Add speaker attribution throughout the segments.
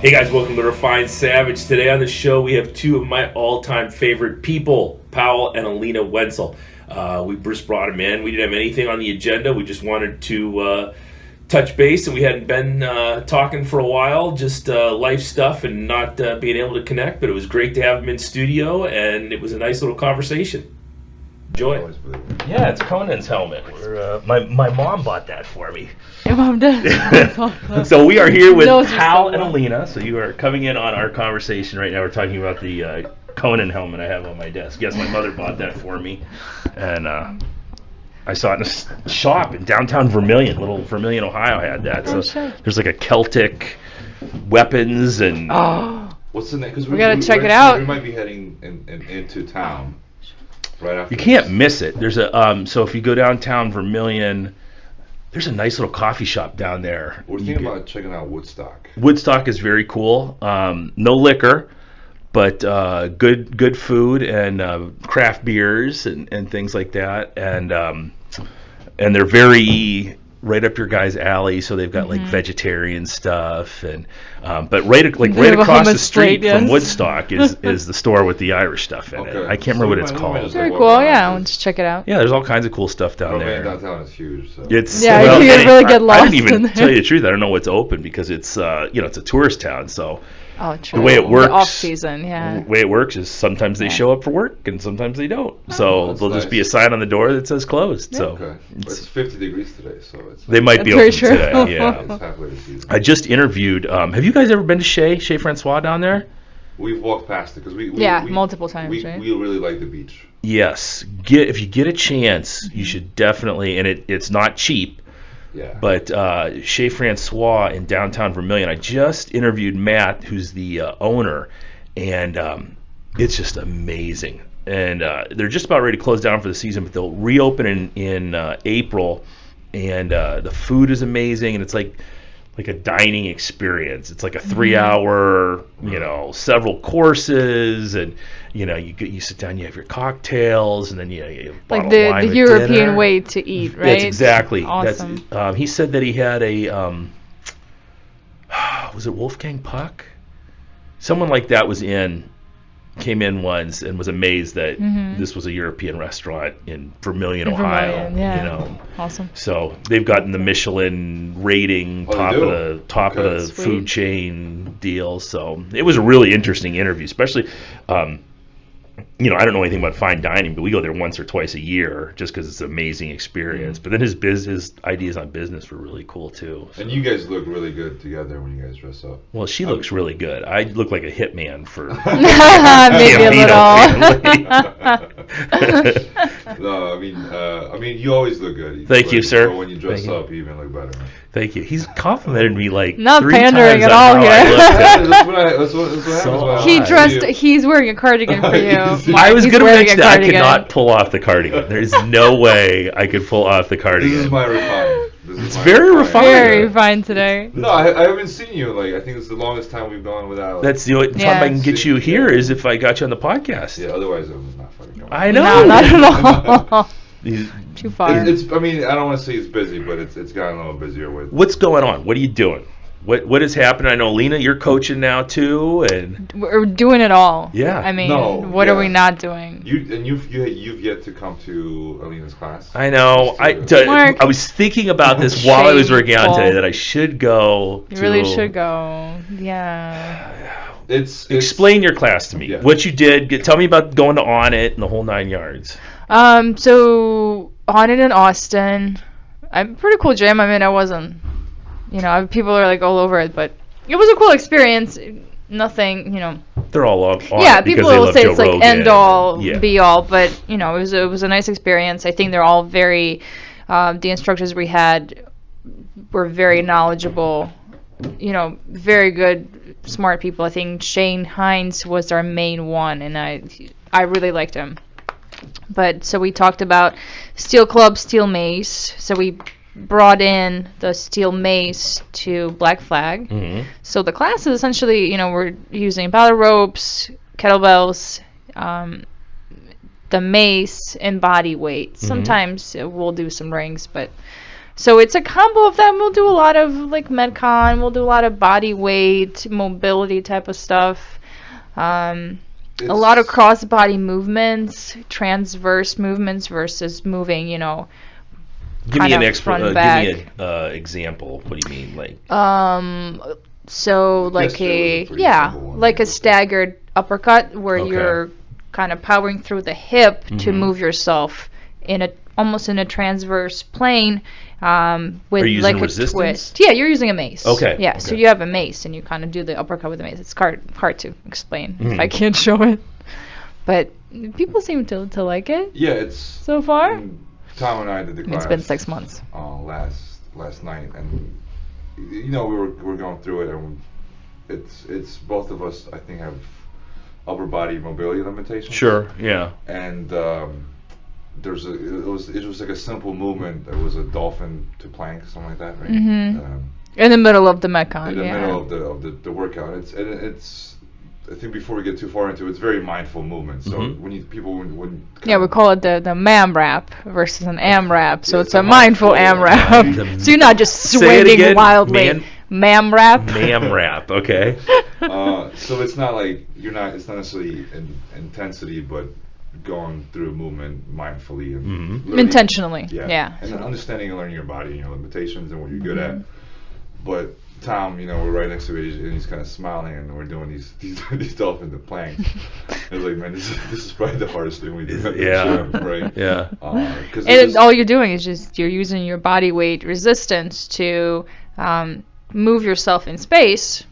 Speaker 1: Hey guys, welcome to Refined Savage. Today on the show we have two of my all-time favorite people, Pawel and Alina Wencel. We just brought them in. We didn't have anything on the agenda. We just wanted to touch base, and we hadn't been talking for a while, just life stuff and not being able to connect, but it was great to have them in studio, and it was a nice little conversation. Enjoy. Yeah, it's Conan's helmet. My mom bought that for me.
Speaker 2: Your mom did.
Speaker 1: So we are here with Pawel and Alina. So you are coming in on our conversation right now. We're talking about the Conan helmet I have on my desk. Yes, my mother bought that for me, and I saw it in a shop in downtown Vermilion, little Vermilion, Ohio. Had that. So there's like a Celtic weapons and.
Speaker 3: What's the name? Because
Speaker 2: we gotta check it out.
Speaker 3: We might be heading into town. Right after
Speaker 1: you can't miss it. There's a so if you go downtown Vermilion, there's a nice little coffee shop down there.
Speaker 3: We're thinking about checking out Woodstock.
Speaker 1: Woodstock is very cool. No liquor, but good food and craft beers and things like that. And they're very right up your guys' alley. So they've got like vegetarian stuff and but right across the street from Woodstock is the store with the Irish stuff in it. I can't remember what it's called.
Speaker 2: Very cool. Yeah, let's check it out.
Speaker 1: Yeah, there's all kinds of cool stuff down there.
Speaker 3: Downtown is huge. So.
Speaker 1: It's
Speaker 2: you really get lost.
Speaker 1: I didn't even tell you the truth. I don't know what's open because it's it's a tourist town. So
Speaker 2: true.
Speaker 1: The way it works,
Speaker 2: off season, yeah.
Speaker 1: The way it works is sometimes they show up for work and sometimes they don't. So there'll just be a sign on the door that says closed. Yeah. So
Speaker 3: it's 50 degrees today, so
Speaker 1: they might be open today. Yeah.
Speaker 3: It's halfway the season.
Speaker 1: I just interviewed. Have you guys ever been to Chez Francois down there?
Speaker 3: We've walked past it because we
Speaker 2: multiple times.
Speaker 3: We really like the beach.
Speaker 1: Yes, if you get a chance, you should definitely. And it's not cheap.
Speaker 3: Yeah.
Speaker 1: But Chez Francois in downtown Vermilion, I just interviewed Matt, who's the owner, and it's just amazing. And they're just about ready to close down for the season, but they'll reopen in April, and the food is amazing, and it's like a dining experience. It's like a 3-hour, several courses, and you sit down, you have your cocktails, and then you have a bottle of wine
Speaker 2: the European dinner. Way to eat, right?
Speaker 1: That's exactly.
Speaker 2: Awesome.
Speaker 1: He said that he had a was it Wolfgang Puck? Someone like that came in once and was amazed that this was a European restaurant in Vermilion, Ohio.
Speaker 2: Yeah. Awesome.
Speaker 1: So they've gotten the Michelin rating, top of the food chain deal. So it was a really interesting interview, especially. I don't know anything about fine dining, but we go there once or twice a year just because it's an amazing experience. But then his ideas on business were really cool too. So.
Speaker 3: And you guys look really good together when you guys dress up.
Speaker 1: Well, she looks really good. I look like a hitman for
Speaker 2: maybe a little.
Speaker 3: No, I mean, you always look good.
Speaker 1: Thank you, sir.
Speaker 3: When you dress up, you even look better. Man.
Speaker 1: Thank you. He's complimented me like
Speaker 2: not
Speaker 1: 3
Speaker 2: pandering
Speaker 1: times
Speaker 2: at all here.
Speaker 3: That's what happens.
Speaker 2: He dressed. He's wearing a cardigan for you.
Speaker 1: I was going to mention that I could not pull off the cardigan. There's no way I could pull off the cardigan.
Speaker 3: This is my refine.
Speaker 1: It's very refined.
Speaker 2: Very refined today.
Speaker 3: No, I haven't seen you. I think it's the longest time we've gone without.
Speaker 1: That's the only time I can get you here is if I got you on the podcast.
Speaker 3: Yeah, otherwise I'm not fucking coming.
Speaker 1: I know.
Speaker 2: No, not at all. Too far.
Speaker 3: I don't want to say it's busy, but it's gotten a little busier with.
Speaker 1: What's going on? What are you doing? What has happened? I know, Alina, you're coaching now too, and
Speaker 2: we're doing it all.
Speaker 1: Yeah.
Speaker 2: I mean, what are we not doing?
Speaker 3: You've yet to come to Alina's class.
Speaker 1: I know. I was thinking about this while I was working out today that I should go.
Speaker 2: You really should go. Yeah.
Speaker 3: It's
Speaker 1: explain your class to me. Yeah. What you did. Tell me about going to On It and the whole 9 yards.
Speaker 2: So On It in Austin, a pretty cool gym. I mean, I wasn't. People are like all over it, but it was a cool experience. Nothing,
Speaker 1: They're all on
Speaker 2: yeah,
Speaker 1: it
Speaker 2: people will say it's like end all, be all, but it was a nice experience. I think they're all very. The instructors we had were very knowledgeable. Very good, smart people. I think Shane Hines was our main one, and I really liked him. But so we talked about steel club, steel mace. So we brought in the steel mace to Black Flag. Mm-hmm. So the class is essentially, we're using battle ropes, kettlebells, the mace, and body weight. Mm-hmm. Sometimes we'll do some rings, but So it's a combo of that. We'll do a lot of like Metcon. We'll do a lot of body weight, mobility type of stuff. A lot of cross body movements, transverse movements versus moving, you know.
Speaker 1: Give me an example. What do you mean, like?
Speaker 2: So like like a staggered uppercut where you're kind of powering through the hip to move yourself in almost in a transverse plane with like a resistance? Twist. Yeah, you're using a mace.
Speaker 1: Okay.
Speaker 2: Yeah, so you have a mace and you kind of do the uppercut with a mace. It's hard to explain if I can't show it, but people seem to like it.
Speaker 3: Yeah, it's
Speaker 2: so far.
Speaker 3: Tom and I did the class.
Speaker 2: It's been 6 months.
Speaker 3: Last night, and you know we're going through it, and it's both of us I think have upper body mobility limitations.
Speaker 1: Sure. Yeah.
Speaker 3: And it was like a simple movement. It was a dolphin to plank, something like that, right?
Speaker 2: In the middle of the Metcon.
Speaker 3: In the middle of the workout. It's I think before we get too far into it, it's very mindful movement. So when
Speaker 2: we call it the MAMRAP versus an AMRAP. So it's a mindful AMRAP. So you're not just swinging wildly. MAMRAP.
Speaker 1: MAMRAP. Okay.
Speaker 3: So it's not like it's not necessarily intensity, but going through a movement mindfully and
Speaker 2: intentionally.
Speaker 3: Yeah. And then understanding and learning your body, your limitations and what you're good at. But Tom, we're right next to it, and he's kind of smiling, and we're doing these dolphin to plank. I was like, man, this is probably the hardest thing we do at the gym, right?
Speaker 1: Yeah.
Speaker 2: And all you're doing is just you're using your body weight resistance to move yourself in space,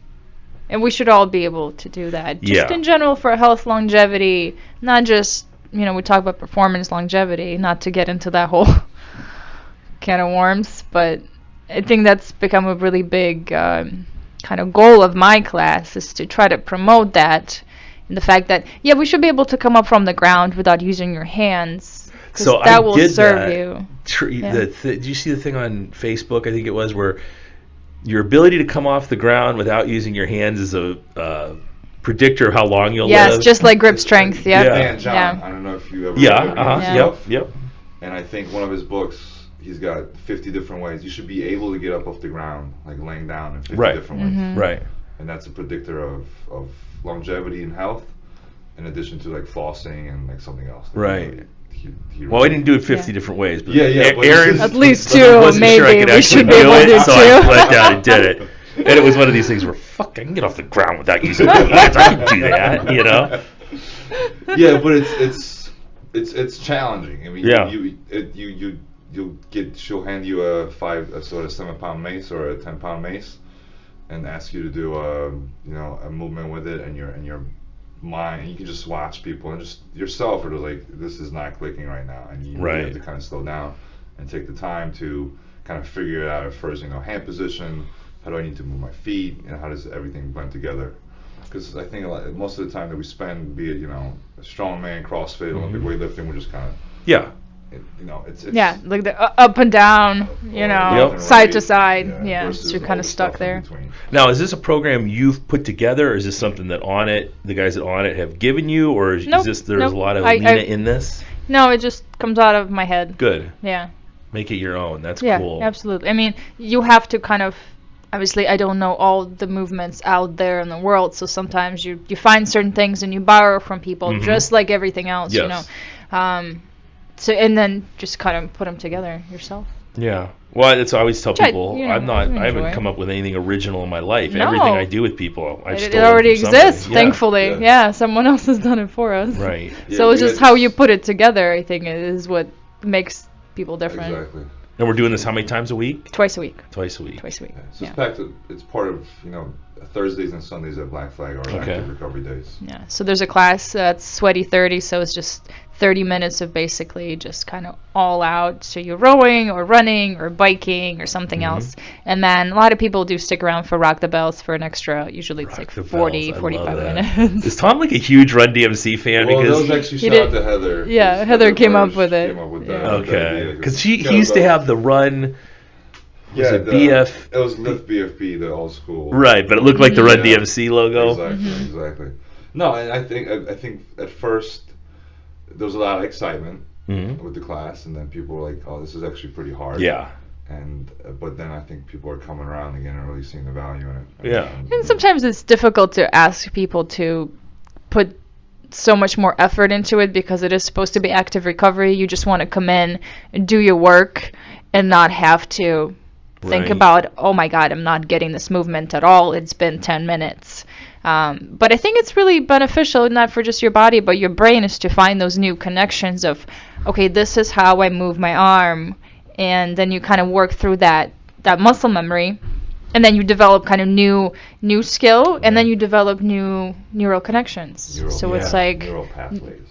Speaker 2: and we should all be able to do that. Just in general for health, longevity, not just we talk about performance longevity, not to get into that whole can of worms, but I think that's become a really big kind of goal of my class is to try to promote that and the fact that we should be able to come up from the ground without using your hands.
Speaker 1: So
Speaker 2: that will serve you.
Speaker 1: Did you see the thing on Facebook? I think it was where your ability to come off the ground without using your hands is a predictor of how long you'll live.
Speaker 2: Yes, just like grip strength.
Speaker 3: Dan John, I don't know if you ever
Speaker 1: Yep.
Speaker 3: And I think one of his books, he's got 50 different ways. You should be able to get up off the ground, like laying down in 50 different ways.
Speaker 1: Right.
Speaker 3: And that's a predictor of longevity and health, in addition to like flossing and like something else.
Speaker 1: Right. Well, I didn't do it 50 different ways, but
Speaker 2: Aaron, at least two, maybe
Speaker 1: sure I could
Speaker 2: we should be able to do
Speaker 1: so I went down and did it. And it was one of these things where, I can get off the ground without using my hands. I can do that,
Speaker 3: Yeah, but it's challenging. I mean, she'll hand you a 7-pound mace or a 10-pound mace, and ask you to do a movement with it, and your mind, and you can just watch people and just yourself are like, this is not clicking right now, and you have to kind of slow down and take the time to kind of figure it out at first. Hand position, how do I need to move my feet, and how does everything blend together? Because I think most of the time that we spend, be it a strongman, CrossFit, Olympic weightlifting, we're just kind of it's
Speaker 2: like the up and down, side to side, so you're kind of stuck there.
Speaker 1: Now, is this a program you've put together, or is this something that the guys at On It have given you, or is there's a lot of Alina in this?
Speaker 2: No, it just comes out of my head.
Speaker 1: Good.
Speaker 2: Yeah.
Speaker 1: Make it your own. That's cool.
Speaker 2: Yeah, absolutely. I mean, you have to kind of. Obviously, I don't know all the movements out there in the world, so sometimes you find certain things and you borrow from people, just like everything else, So and then just kind of put them together yourself.
Speaker 1: Yeah. Well, that's what I always tell people. I haven't come up with anything original in my life. No. Everything I do with people, it
Speaker 2: already exists, thankfully. Yeah, someone else has done it for us.
Speaker 1: Right.
Speaker 2: So it's just how you put it together, I think, is what makes people different.
Speaker 3: Exactly.
Speaker 1: And we're doing this how many times a week?
Speaker 2: Twice a week.
Speaker 1: Twice a week.
Speaker 3: Yeah. So it's part of, Thursdays and Sundays at Black Flag are active recovery days.
Speaker 2: Yeah. So there's a class that's Sweaty 30, so it's just 30 minutes of basically just kind of all out. So you're rowing or running or biking or something else. And then a lot of people do stick around for Rock the Bells for an extra, usually it's like 40, 45 minutes.
Speaker 1: Is Tom like a huge Run DMC fan?
Speaker 3: Well, because that was actually shout out to Heather.
Speaker 2: Yeah, Heather came up with it.
Speaker 1: Okay. Because he used to have the Run... BF.
Speaker 3: It was Lift BFB, the old school.
Speaker 1: Right, but it looked like the Run DMC logo.
Speaker 3: Exactly. No, and I think at first there was a lot of excitement with the class, and then people were like, "Oh, this is actually pretty hard."
Speaker 1: Yeah.
Speaker 3: But then I think people are coming around again and really seeing the value in it.
Speaker 2: And sometimes it's difficult to ask people to put so much more effort into it because it is supposed to be active recovery. You just want to come in and do your work and not have to think about, oh my God, I'm not getting this movement at all. It's been 10 minutes. But I think it's really beneficial, not for just your body, but your brain, is to find those new connections of, okay, this is how I move my arm. And then you kind of work through that muscle memory. And then you develop kind of new skill, and then you develop new neural connections. It's like
Speaker 3: neural pathways.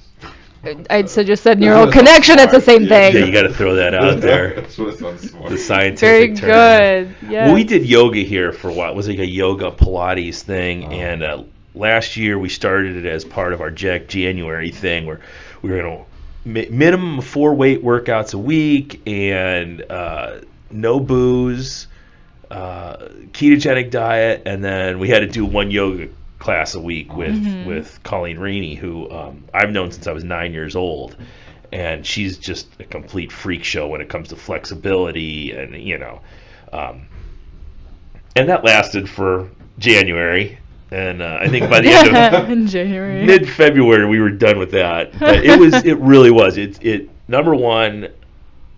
Speaker 2: I just said neural connection. It's the same thing.
Speaker 1: Yeah, you got to throw that out there. The scientific term.
Speaker 2: Very good. Yeah.
Speaker 1: Well, we did yoga here for what was like a yoga Pilates thing, and last year we started it as part of our January thing, where we were going to minimum of 4 weight workouts a week and no booze. Ketogenic diet, and then we had to do 1 yoga class a week with Colleen Rainey, who I've known since I was 9 years old, and she's just a complete freak show when it comes to flexibility, and and that lasted for January, and I think by the end of
Speaker 2: in January,
Speaker 1: mid-February, we were done with that. But it really was. It number one,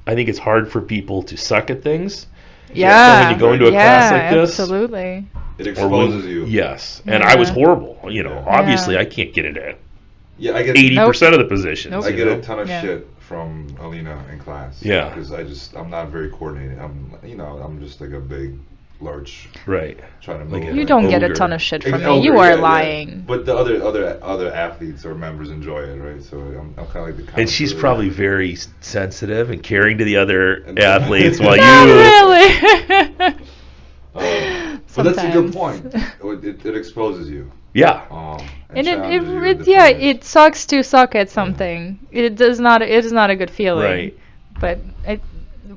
Speaker 1: I think it's hard for people to suck at things.
Speaker 2: Yeah.
Speaker 1: When you go into a class like this,
Speaker 2: absolutely.
Speaker 3: It exposes you.
Speaker 1: Yes, and I was horrible. Obviously I can't get into
Speaker 3: I get
Speaker 1: 80% of the positions.
Speaker 3: I get a ton of shit from Alina in class.
Speaker 1: Yeah,
Speaker 3: because I'm not very coordinated. I'm just like a big, large.
Speaker 1: Right.
Speaker 3: Trying to move.
Speaker 2: You don't get a ton of shit from me. You are lying.
Speaker 3: Yeah. But the other athletes or members enjoy it, right? So I'm kind of like the.
Speaker 1: And she's probably very sensitive and caring to the other athletes, while
Speaker 2: not
Speaker 1: you.
Speaker 2: Really.
Speaker 3: But that's a good point. It exposes you.
Speaker 1: Yeah.
Speaker 2: And it sucks to suck at something. It is not a good feeling.
Speaker 1: Right.
Speaker 2: But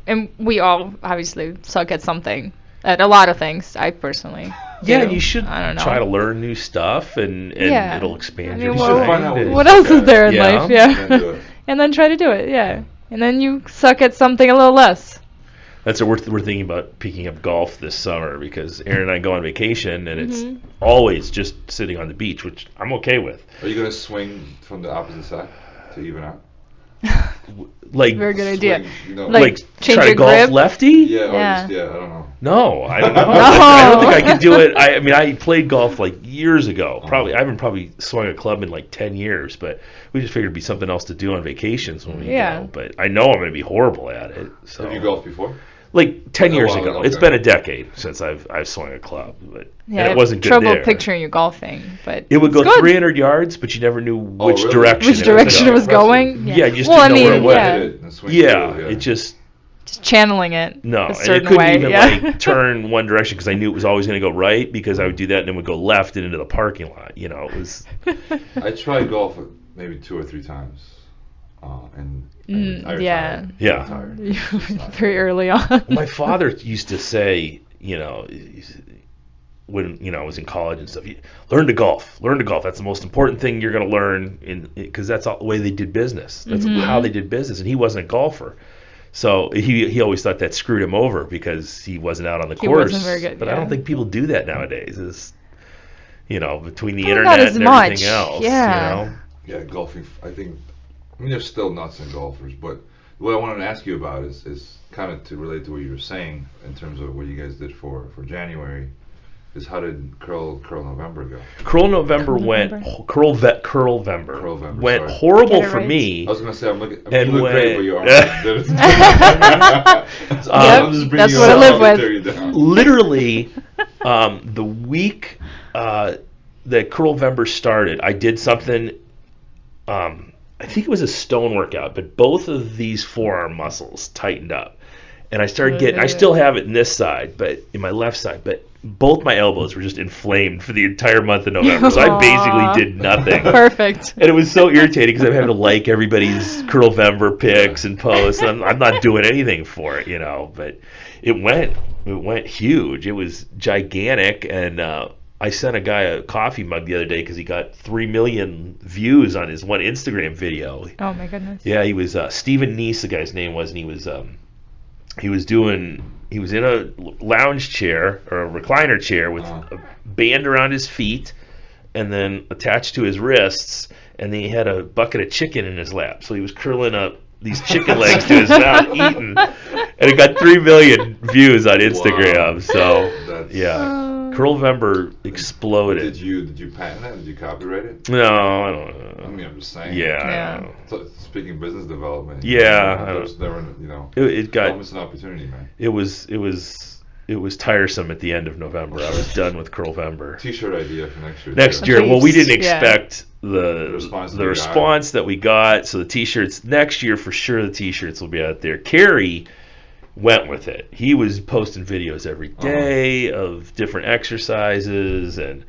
Speaker 2: and we all obviously suck at something. At a lot of things, I personally.
Speaker 1: You should try to learn new stuff, and it'll expand your mind.
Speaker 2: What else is there in life? Yeah. And then try to do it. Yeah. And then you suck at something a little less.
Speaker 1: That's what we're thinking about picking up golf this summer, because Aaron and I go on vacation, and it's always just sitting on the beach, which I'm okay with.
Speaker 3: Are you going to swing from the opposite side to even out?
Speaker 1: Like
Speaker 2: very good idea.
Speaker 1: Like
Speaker 2: change
Speaker 1: try
Speaker 2: your
Speaker 1: to golf
Speaker 2: grip?
Speaker 1: lefty?
Speaker 3: Yeah. I don't know.
Speaker 1: No, I don't know. I don't think I could do it. I mean, I played golf like years ago. I haven't swung a club in like 10 years, but we just figured it'd be something else to do on vacations when we go. But I know I'm going to be horrible at it. So.
Speaker 3: Have you golfed before?
Speaker 1: Like 10 years ago. Okay. It's been a decade since I've swung a club, but and it wasn't good
Speaker 2: trouble
Speaker 1: there.
Speaker 2: Picturing you golfing, but
Speaker 1: it would go 300 yards, but you never knew which direction.
Speaker 2: Which direction it was going?
Speaker 1: Yeah, you just didn't know where it went.
Speaker 3: Yeah,
Speaker 1: it just
Speaker 2: channeling it.
Speaker 1: No,
Speaker 2: a certain
Speaker 1: and it couldn't
Speaker 2: way.
Speaker 1: even like turn one direction because I knew it was always going to go right, because I would do that and then would go left and into the parking lot. It was.
Speaker 3: I tried golf maybe 2 or 3 times. I retired.
Speaker 2: Very early on.
Speaker 1: My father used to say, when I was in college and stuff, learn to golf. That's the most important thing you're going to learn, because that's the way they did business. That's how they did business, and he wasn't a golfer. So he always thought that screwed him over because he wasn't out on the course.
Speaker 2: Wasn't very good,
Speaker 1: but I don't think people do that nowadays. Between the
Speaker 2: not
Speaker 1: internet
Speaker 2: as
Speaker 1: and
Speaker 2: much.
Speaker 1: Everything else.
Speaker 2: Yeah.
Speaker 3: Yeah, golfing. I mean, there's still nuts in golfers, but what I wanted to ask you about is kind of to relate to what you were saying in terms of what you guys did for January. Is how did Curl November go?
Speaker 1: Curl November went
Speaker 3: Curlvember
Speaker 1: went horrible for me.
Speaker 3: I was gonna say you look
Speaker 1: great,
Speaker 3: but you are.
Speaker 2: That's what I live with.
Speaker 1: Literally, the week that Curlvember started, I did something. I think it was a stone workout, but both of these forearm muscles tightened up, and I started getting. I still have it in this side, but in my left side, but both my elbows were just inflamed for the entire month of November. So I basically did nothing.
Speaker 2: Perfect.
Speaker 1: And it was so irritating because I'm having to like everybody's Curlvember pics and posts, and I'm not doing anything for it, But it went huge. It was gigantic, and I sent a guy a coffee mug the other day because he got 3 million views on his one Instagram video.
Speaker 2: Oh my goodness.
Speaker 1: Yeah, he was Stephen Neese, the guy's name was, and he was he was in a lounge chair or a recliner chair with a band around his feet and then attached to his wrists, and then he had a bucket of chicken in his lap. So he was curling up these chicken legs to his mouth, eating, and it got 3 million views on Instagram. Wow. So yeah. Curlvember exploded.
Speaker 3: Did you patent that? Did you copyright it?
Speaker 1: No, I don't know.
Speaker 3: I mean, I'm just saying.
Speaker 1: Yeah.
Speaker 3: So, speaking of business development.
Speaker 1: Yeah.
Speaker 3: It got. Don't miss an opportunity, man.
Speaker 1: It was tiresome at the end of November. I was done with Curlvember.
Speaker 3: T-shirt idea for next year.
Speaker 1: Next year. Well, we didn't expect the response that we got. So the T-shirts next year for sure. The T-shirts will be out there. Carrie went with it. He was posting videos every day of different exercises and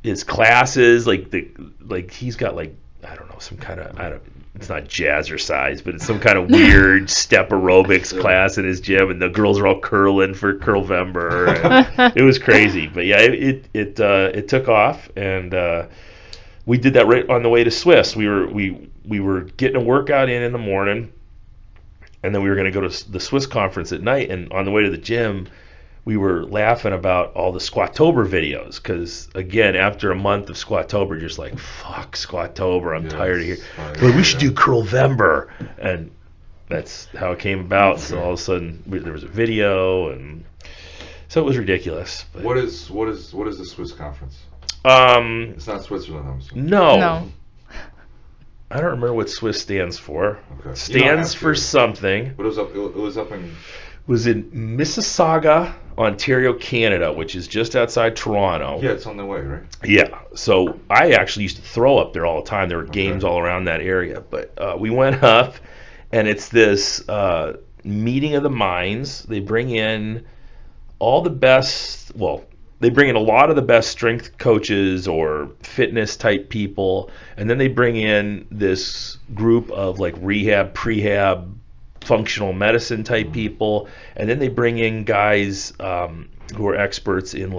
Speaker 1: his classes. Like he's got I don't know, some kind of it's not jazzercise, but it's some kind of weird step aerobics class in his gym, and the girls are all curling for Curlvember. It was crazy, but yeah, it took off, and we did that right on the way to Swiss. We were getting a workout in the morning. And then we were going to go to the Swiss conference at night, and on the way to the gym, we were laughing about all the Squattober videos, because, again, after a month of Squattober, you're just like, fuck Squattober, I'm tired of here. But we should do Curlvember, and that's how it came about. So all of a sudden, there was a video, and so it was ridiculous.
Speaker 3: But what is the Swiss conference? It's not Switzerland, I'm assuming.
Speaker 1: No. I don't remember what Swiss stands for. Okay. Stands for something.
Speaker 3: But it was up in...
Speaker 1: It was in Mississauga, Ontario, Canada, which is just outside Toronto.
Speaker 3: Yeah, it's on the way, right?
Speaker 1: Yeah. So I actually used to throw up there all the time. There were games all around that area. But we went up, and it's this meeting of the minds. They bring in all the best... Well, they bring in a lot of the best strength coaches or fitness type people, and then they bring in this group of rehab, prehab, functional medicine type people, and then they bring in guys who are experts in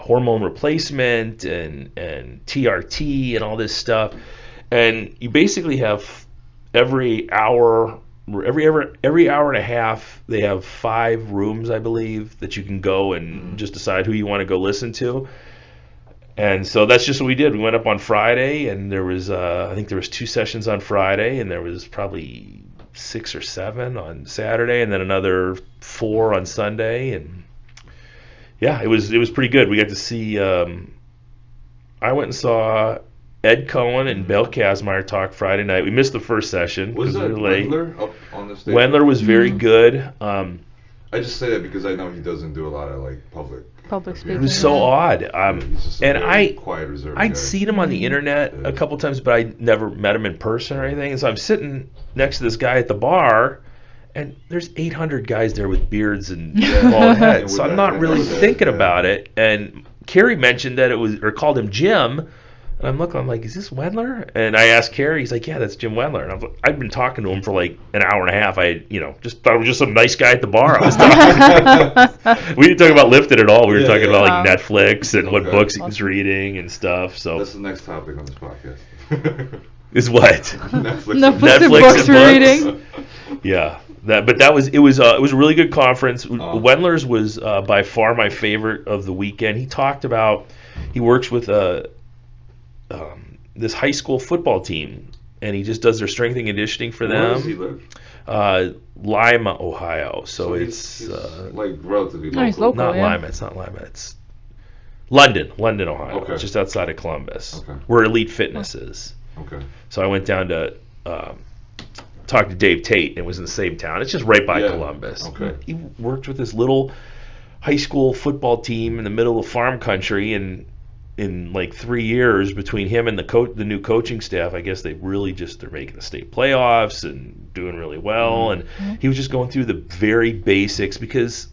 Speaker 1: hormone replacement and TRT and all this stuff. And you basically have every hour and a half, they have 5 rooms, I believe, that you can go and just decide who you want to go listen to. And so that's just what we did. We went up on Friday, and there was, I think there was 2 sessions on Friday, and there was probably 6 or 7 on Saturday, and then another 4 on Sunday. And yeah, it was pretty good. We got to see, I went and saw Ed Cohen and Bill Kazmaier talk Friday night. We missed the first session
Speaker 3: because we were late. Wendler up on the stage?
Speaker 1: Wendler was very good.
Speaker 3: I just say that because I know he doesn't do a lot of
Speaker 2: public speaking.
Speaker 1: It was so odd.
Speaker 3: He's just a quiet, reserved
Speaker 1: I'd
Speaker 3: guy.
Speaker 1: seen him on the internet a couple times, but I never met him in person or anything. And so I'm sitting next to this guy at the bar, and there's 800 guys there with beards and bald heads. So I'm not really thinking about it. And Carrie mentioned that it was, or called him Jim. And I'm looking, I'm like, is this Wendler? And I asked Carrie, he's like, yeah, that's Jim Wendler. And I'd been talking to him for an hour and a half. I, just thought it was just some nice guy at the bar I was talking to. We didn't talk about lifting at all. We were talking about Netflix and what books he was reading and stuff. So
Speaker 3: that's the next topic on this podcast.
Speaker 1: Is what?
Speaker 2: Netflix and books reading.
Speaker 1: Yeah. It was a really good conference. Wendler's was by far my favorite of the weekend. He talked about, he works with this high school football team, and he just does their strength and conditioning for them.
Speaker 3: Where does he live?
Speaker 1: Lima, Ohio. So it's
Speaker 3: he's relatively local.
Speaker 2: He's local.
Speaker 1: Not Lima. It's not Lima. It's London, Ohio.
Speaker 3: Okay.
Speaker 1: Just outside of Columbus,
Speaker 3: okay.
Speaker 1: where Elite Fitness is.
Speaker 3: Okay.
Speaker 1: So I went down to talk to Dave Tate, and it was in the same town. It's just right by Columbus.
Speaker 3: Okay.
Speaker 1: He worked with this little high school football team in the middle of farm country, and in 3 years between him and the new coaching staff, I guess they're making the state playoffs and doing really well. And he was just going through the very basics, because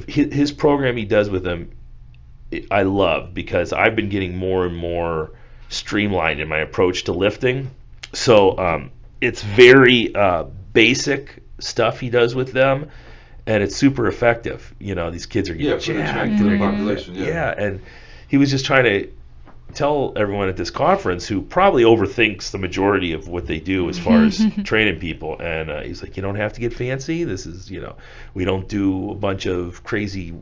Speaker 1: his program he does with them, I love, because I've been getting more and more streamlined in my approach to lifting. So it's very basic stuff he does with them, and it's super effective. These kids are getting jacked.
Speaker 3: For the population,
Speaker 1: and he was just trying to tell everyone at this conference, who probably overthinks the majority of what they do as far as training people, and he's like, you don't have to get fancy. This is, we don't do a bunch of crazy,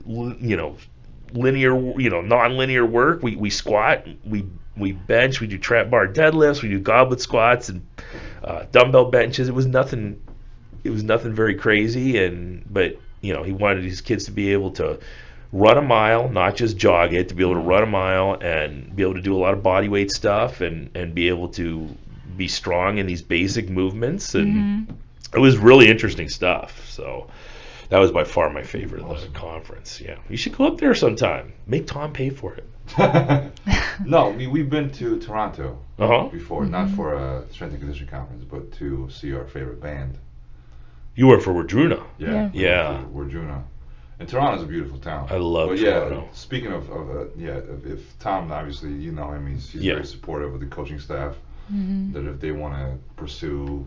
Speaker 1: linear, non-linear work. We squat, we bench, we do trap bar deadlifts, we do goblet squats and dumbbell benches. It was nothing very crazy, but he wanted his kids to be able to run a mile, not just jog it, to be able to run a mile and be able to do a lot of body weight stuff and be able to be strong in these basic movements. And it was really interesting stuff. So that was by far my favorite of the conference. Yeah, you should go up there sometime. Make Tom pay for it.
Speaker 3: No, we've been to Toronto before, not for a strength and conditioning conference, but to see our favorite band.
Speaker 1: You were for Wardruna.
Speaker 3: Yeah. Wardruna. And Toronto's a beautiful town.
Speaker 1: I love Toronto.
Speaker 3: Yeah, speaking of if Tom, obviously you know him, he's very supportive of the coaching staff. That if they want to pursue,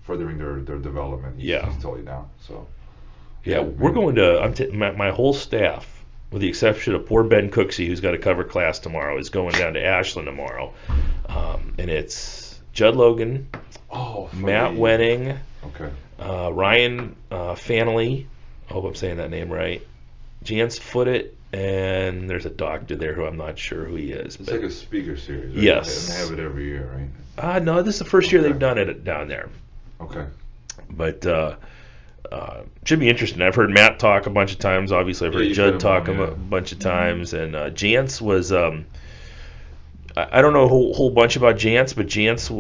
Speaker 3: furthering their development, he's totally down. So
Speaker 1: we're going to. My whole staff, with the exception of poor Ben Cooksey, who's got a cover class tomorrow, is going down to Ashland tomorrow, and it's Judd Logan, Matt Wenning, Ryan Fanley. I hope I'm saying that name right. Jance Footit, and there's a doctor there who I'm not sure who he is.
Speaker 3: It's like a speaker series, right?
Speaker 1: Yes.
Speaker 3: And they have it every year, right?
Speaker 1: No, this is the first year they've done it down there.
Speaker 3: Okay.
Speaker 1: But should be interesting. I've heard Matt talk a bunch of times. Obviously, I've heard Judd talk a bunch of times. And Jance was... I don't know a whole bunch about Jance, but Jance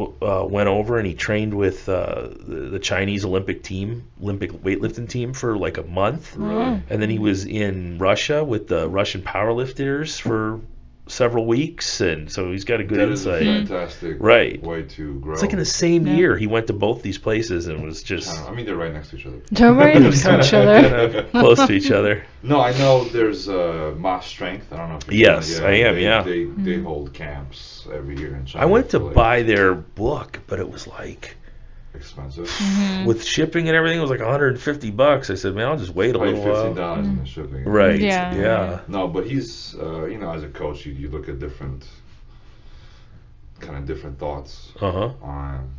Speaker 1: went over and he trained with the Chinese Olympic weightlifting team for like a month.
Speaker 3: Really?
Speaker 1: And then he was in Russia with the Russian powerlifters for several weeks, and so he's got a good insight.
Speaker 3: That is a fantastic way to grow.
Speaker 1: It's like in the same year he went to both these places and was just...
Speaker 3: they're right next to each other.
Speaker 2: They're right next to each other.
Speaker 1: Close to each other.
Speaker 3: No, I know there's Moss Strength. I don't know if you
Speaker 1: Yes, I am,
Speaker 3: They hold camps every year in China.
Speaker 1: I went to buy their book, but it was like...
Speaker 3: expensive.
Speaker 1: With shipping and everything, it was like $150. I said, man, I'll just wait a little while.
Speaker 3: $15 in the shipping.
Speaker 1: Right.
Speaker 2: Yeah.
Speaker 3: No, but he's, as a coach, you look at different thoughts on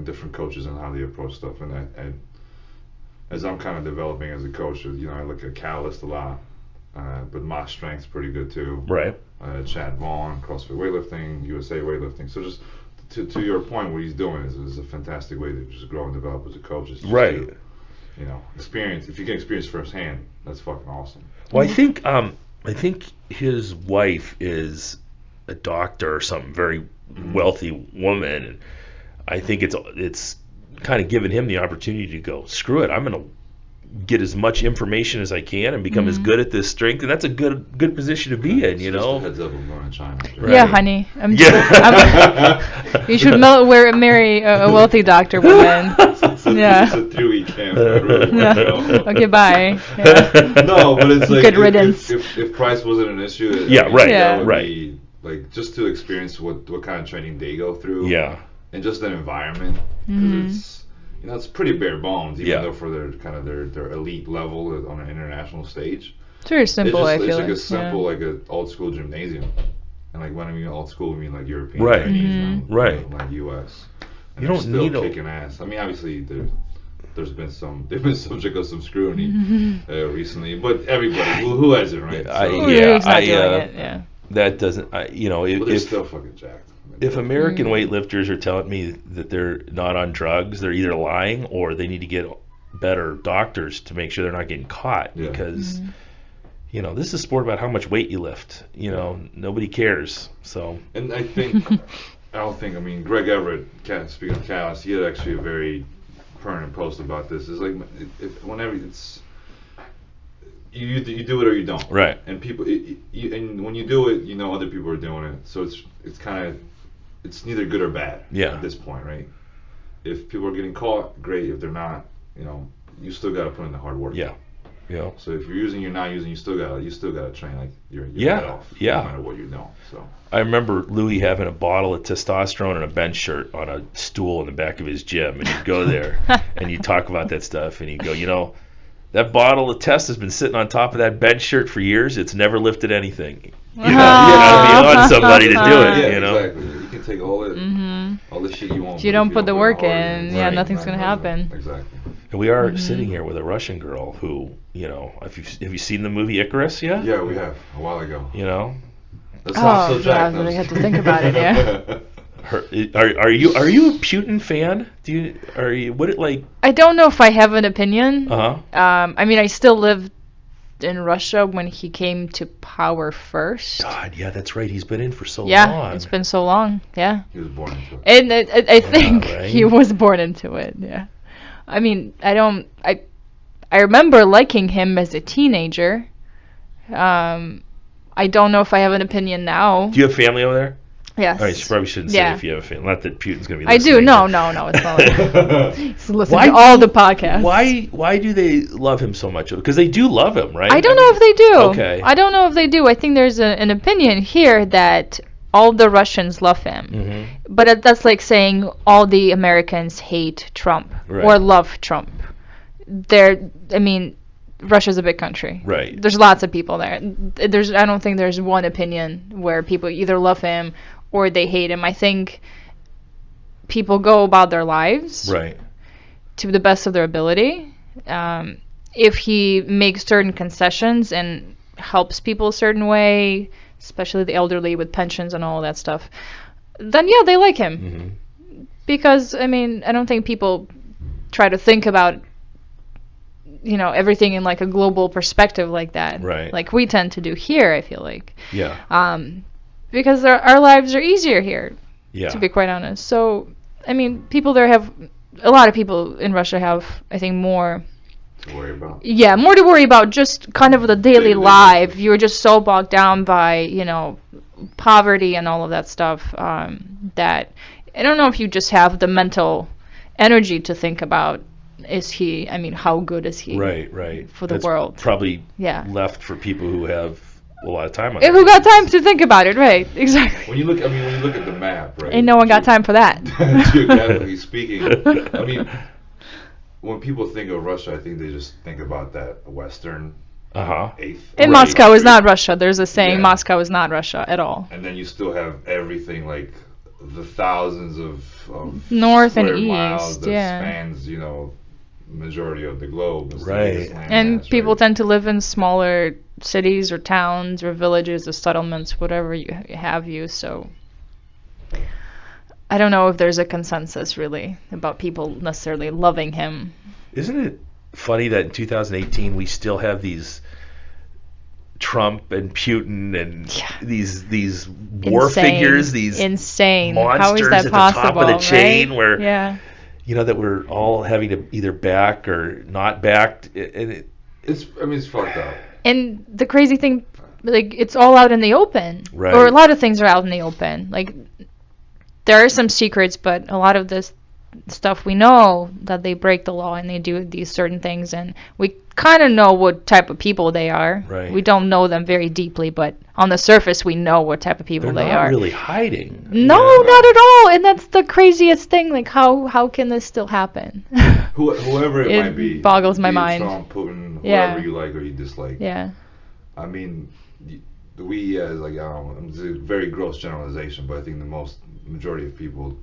Speaker 3: different coaches and how they approach stuff. And as I'm kind of developing as a coach, I look at Catalyst a lot, but Moss Strength's pretty good too.
Speaker 1: Right.
Speaker 3: Chad Vaughn, CrossFit Weightlifting, USA Weightlifting. So just to your point, what he's doing is a fantastic way to just grow and develop as a coach.
Speaker 1: Right.
Speaker 3: To, experience. If you can experience firsthand, that's fucking awesome.
Speaker 1: Well, I think his wife is a doctor or something, very wealthy woman, and I think it's kind of given him the opportunity to go, screw it, I'm gonna get as much information as I can and become as good at this strength, and that's a good position to be in,
Speaker 3: Just a heads up, I'm going to China.
Speaker 1: Right.
Speaker 2: Yeah, honey. You should marry a wealthy doctor woman.
Speaker 3: It's a 3-week camp.
Speaker 2: Okay, bye. Yeah.
Speaker 3: No, but it's like
Speaker 2: good riddance.
Speaker 3: If price wasn't an issue,
Speaker 1: that would
Speaker 3: be like just to experience what kind of training they go through.
Speaker 1: Yeah.
Speaker 3: And just that environment, because it's pretty bare bones, even though for their elite level on an international stage.
Speaker 2: It's very simple.
Speaker 3: It's like a simple, like an old school gymnasium, and like when I mean old school, I mean like European,
Speaker 1: right,
Speaker 3: Chinese,
Speaker 1: right,
Speaker 3: like U.S. And
Speaker 1: you don't need
Speaker 3: kicking ass. I mean, obviously they've been subject of some scrutiny recently, but everybody who hasn't, right?
Speaker 1: That doesn't,
Speaker 3: but they're still fucking jacked.
Speaker 1: If American weightlifters are telling me that they're not on drugs, they're either lying or they need to get better doctors to make sure they're not getting caught. Because this is a sport about how much weight you lift. Nobody cares. So. And
Speaker 3: I mean, Greg Everett, speaking of Callis, he had actually a very pertinent post about this. It's like whenever it's. You do it or you don't.
Speaker 1: Right.
Speaker 3: And people, and when you do it, other people are doing it. So it's kind of. It's neither good or bad at this point, right? If people are getting caught, great. If they're not, you still got to put in the hard work.
Speaker 1: Yeah.
Speaker 3: So if you're using, you're not using, you still gotta train like your head off. No matter what you're doing. So. I
Speaker 1: remember Louis having a bottle of testosterone and a bench shirt on a stool in the back of his gym, and you'd go there and you'd talk about that stuff, and he'd go, that bottle of test has been sitting on top of that bench shirt for years. It's never lifted anything. You gotta be on somebody to do it.
Speaker 3: Yeah,
Speaker 1: you know.
Speaker 3: Exactly. You can take all the shit you want.
Speaker 2: If you don't put the work in, nothing's gonna happen.
Speaker 3: Exactly.
Speaker 1: And we are sitting here with a Russian girl who, have you seen the movie Icarus yet?
Speaker 3: Yeah, we have a while ago.
Speaker 2: That's not so Jack. I have to think about it. Yeah.
Speaker 1: Are you a Putin fan?
Speaker 2: I don't know if I have an opinion.
Speaker 1: Uh-huh.
Speaker 2: I mean, I still lived in Russia when he came to power first.
Speaker 1: God, yeah, that's right. He's been in for so long.
Speaker 2: Yeah, it's been so long. Yeah.
Speaker 3: He was born into it.
Speaker 2: And I think he was born into it. Yeah. I mean, I remember liking him as a teenager. I don't know if I have an opinion now.
Speaker 1: Do you have family over there?
Speaker 2: Yes.
Speaker 1: All right, you probably shouldn't say if you have a family. Not that Putin's going to be listening.
Speaker 2: I do. No, it's not like he's listening to all the podcasts.
Speaker 1: Why do they love him so much? Because they do love him, right?
Speaker 2: I don't know if they do.
Speaker 1: Okay.
Speaker 2: I don't know if they do. I think there's an opinion here that all the Russians love him. Mm-hmm. But that's like saying all the Americans hate Trump or love Trump. Russia's a big country.
Speaker 1: Right.
Speaker 2: There's lots of people there. I don't think there's one opinion where people either love him or they hate him. I think people go about their lives to the best of their ability. If he makes certain concessions and helps people a certain way, especially the elderly with pensions and all that stuff, then yeah, they like him. Mm-hmm. Because, I don't think people try to think about everything in like a global perspective like that.
Speaker 1: Right.
Speaker 2: Like we tend to do here, I feel like.
Speaker 1: Yeah.
Speaker 2: Because our lives are easier here.
Speaker 1: Yeah.
Speaker 2: To be quite honest. So, people there a lot of people in Russia have, I think, more
Speaker 3: to worry about.
Speaker 2: Yeah, more to worry about just kind of the daily life. You're just so bogged down by, poverty and all of that stuff that I don't know if you just have the mental energy to think about how good is he for the world?
Speaker 1: Probably left for people who have a lot of time on
Speaker 2: who got time to think about it, right? Exactly.
Speaker 3: When you look at the map, right?
Speaker 2: Ain't no one got time for that.
Speaker 3: Geographically speaking, when people think of Russia, I think they just think about that Western eighth.
Speaker 2: And Moscow is not Russia. There's a saying, Moscow is not Russia at all.
Speaker 3: And then you still have everything like the thousands of
Speaker 2: north and
Speaker 3: miles
Speaker 2: east,
Speaker 3: that spans, majority of the globe.
Speaker 1: Right.
Speaker 2: And people tend to live in smaller cities or towns or villages or settlements, whatever you have so I don't know if there's a consensus really about people necessarily loving him.
Speaker 1: Isn't it funny that in 2018 we still have these Trump and Putin and these war figures, these
Speaker 2: insane
Speaker 1: monsters
Speaker 2: How is that
Speaker 1: at
Speaker 2: possible,
Speaker 1: the top of the chain
Speaker 2: right?
Speaker 1: where
Speaker 2: that
Speaker 1: we're all having to either back or not backed.
Speaker 3: It's fucked up.
Speaker 2: And the crazy thing, like, it's all out in the open.
Speaker 1: Right.
Speaker 2: Or a lot of things are out in the open. Like, there are some secrets, but a lot of this stuff we know that they break the law and they do these certain things, and we kind of know what type of people they are.
Speaker 1: Right.
Speaker 2: We don't know them very deeply, but on the surface we know what type of people they are.
Speaker 1: They're not really hiding.
Speaker 2: No, not at all. And that's the craziest thing. Like, how can this still happen?
Speaker 3: Whoever it might be.
Speaker 2: It boggles my mind.
Speaker 3: Trump, Putin, whoever you like or you dislike.
Speaker 2: Yeah.
Speaker 3: We as it's a very gross generalization, but I think the majority of people,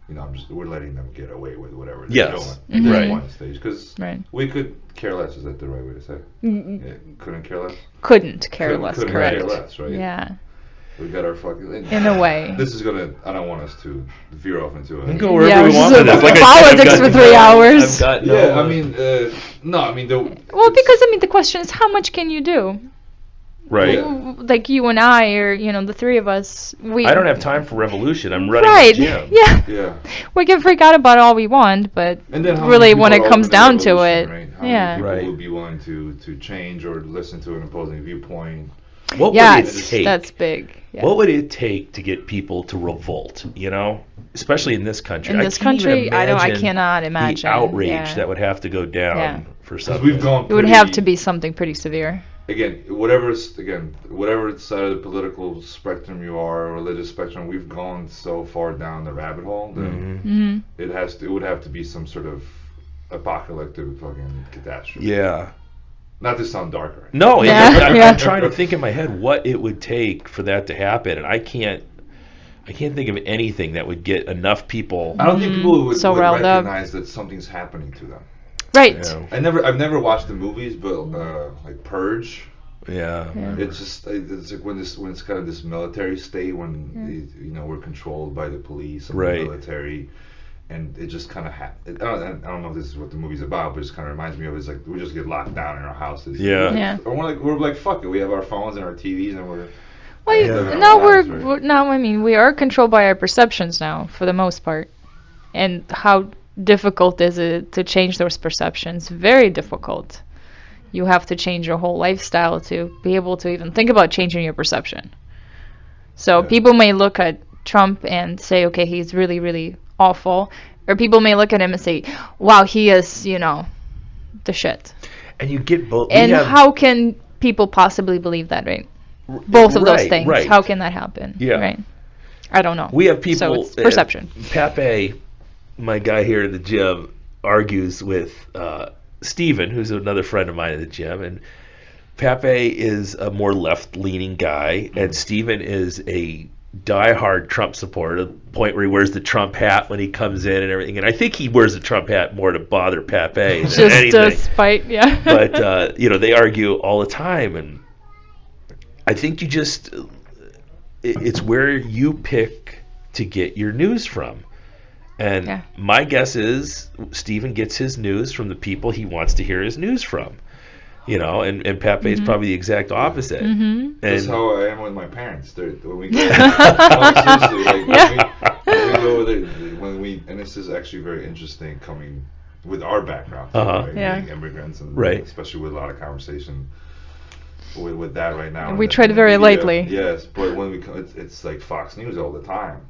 Speaker 3: we're letting them get away with whatever they're doing at this one stage, because we could care less. Is that the right way to say? Yeah, couldn't care less.
Speaker 2: Couldn't care less.
Speaker 3: Couldn't
Speaker 2: correct.
Speaker 3: care less, right?
Speaker 2: Yeah.
Speaker 3: We got our fucking.
Speaker 2: In a way.
Speaker 3: This is gonna. I don't want us to veer off into it.
Speaker 1: Go wherever we want with this. Like
Speaker 2: politics for 3 hours.
Speaker 1: Well,
Speaker 2: because the question is, how much can you do?
Speaker 1: Right.
Speaker 2: Like you and I, or the three of us. I
Speaker 1: don't have time for revolution. I'm running the gym.
Speaker 2: Yeah. We can freak out about all we want, but really, when it comes down to it,
Speaker 3: how many people would be willing to change or listen to an opposing viewpoint?
Speaker 1: What would it take?
Speaker 2: That's big. Yeah.
Speaker 1: What would it take to get people to revolt? Especially in this country.
Speaker 2: In this country, I cannot imagine
Speaker 1: the outrage that would have to go down for something.
Speaker 3: It
Speaker 2: would have to be something pretty severe.
Speaker 3: Whatever side of the political spectrum you are, or religious spectrum, we've gone so far down the rabbit hole that it would have to be some sort of apocalyptic fucking catastrophe.
Speaker 1: Yeah.
Speaker 3: Not to sound darker. Right?
Speaker 1: No, I'm trying to think in my head what it would take for that to happen, and I can't think of anything that would get enough people.
Speaker 3: I don't think people would recognize that something's happening to them.
Speaker 2: Right.
Speaker 3: I've never watched the movies, but like Purge.
Speaker 1: Yeah.
Speaker 3: It's like when it's kind of this military state when we're controlled by the police and the military, and it just kind of I don't know if this is what the movie's about, but it just kind of reminds me of it's like we just get locked down in our houses. Or we're like fuck it, we have our phones and our TVs and we're.
Speaker 2: Well, I mean, we are controlled by our perceptions now, for the most part. And how difficult is it to change those perceptions? Very difficult. You have to change your whole lifestyle to be able to even think about changing your perception. So people may look at Trump and say, okay, he's really, really awful. Or people may look at him and say, wow, he is, the shit.
Speaker 1: And you get both.
Speaker 2: And how can people possibly believe that, right? Both of those things. Right. How can that happen?
Speaker 1: Yeah.
Speaker 2: Right. I don't know.
Speaker 1: We have people.
Speaker 2: So it's perception.
Speaker 1: Pape, my guy here at the gym, argues with Steven, who's another friend of mine at the gym, and Pape is a more left-leaning guy, and Steven is a diehard Trump supporter, to the point where he wears the Trump hat when he comes in and everything. And I think he wears the Trump hat more to bother Pape than anything.
Speaker 2: Just to spite, yeah.
Speaker 1: But they argue all the time, and I think it's where you pick to get your news from. And my guess is Steven gets his news from the people he wants to hear his news from. And Pape is probably the exact opposite.
Speaker 2: Mm-hmm.
Speaker 3: That's how I am with my parents. When we go, seriously, and this is actually very interesting coming with our background, being immigrants, and especially with a lot of conversation with that right now.
Speaker 2: And we tread very lightly.
Speaker 3: Yes, but when it's like Fox News all the time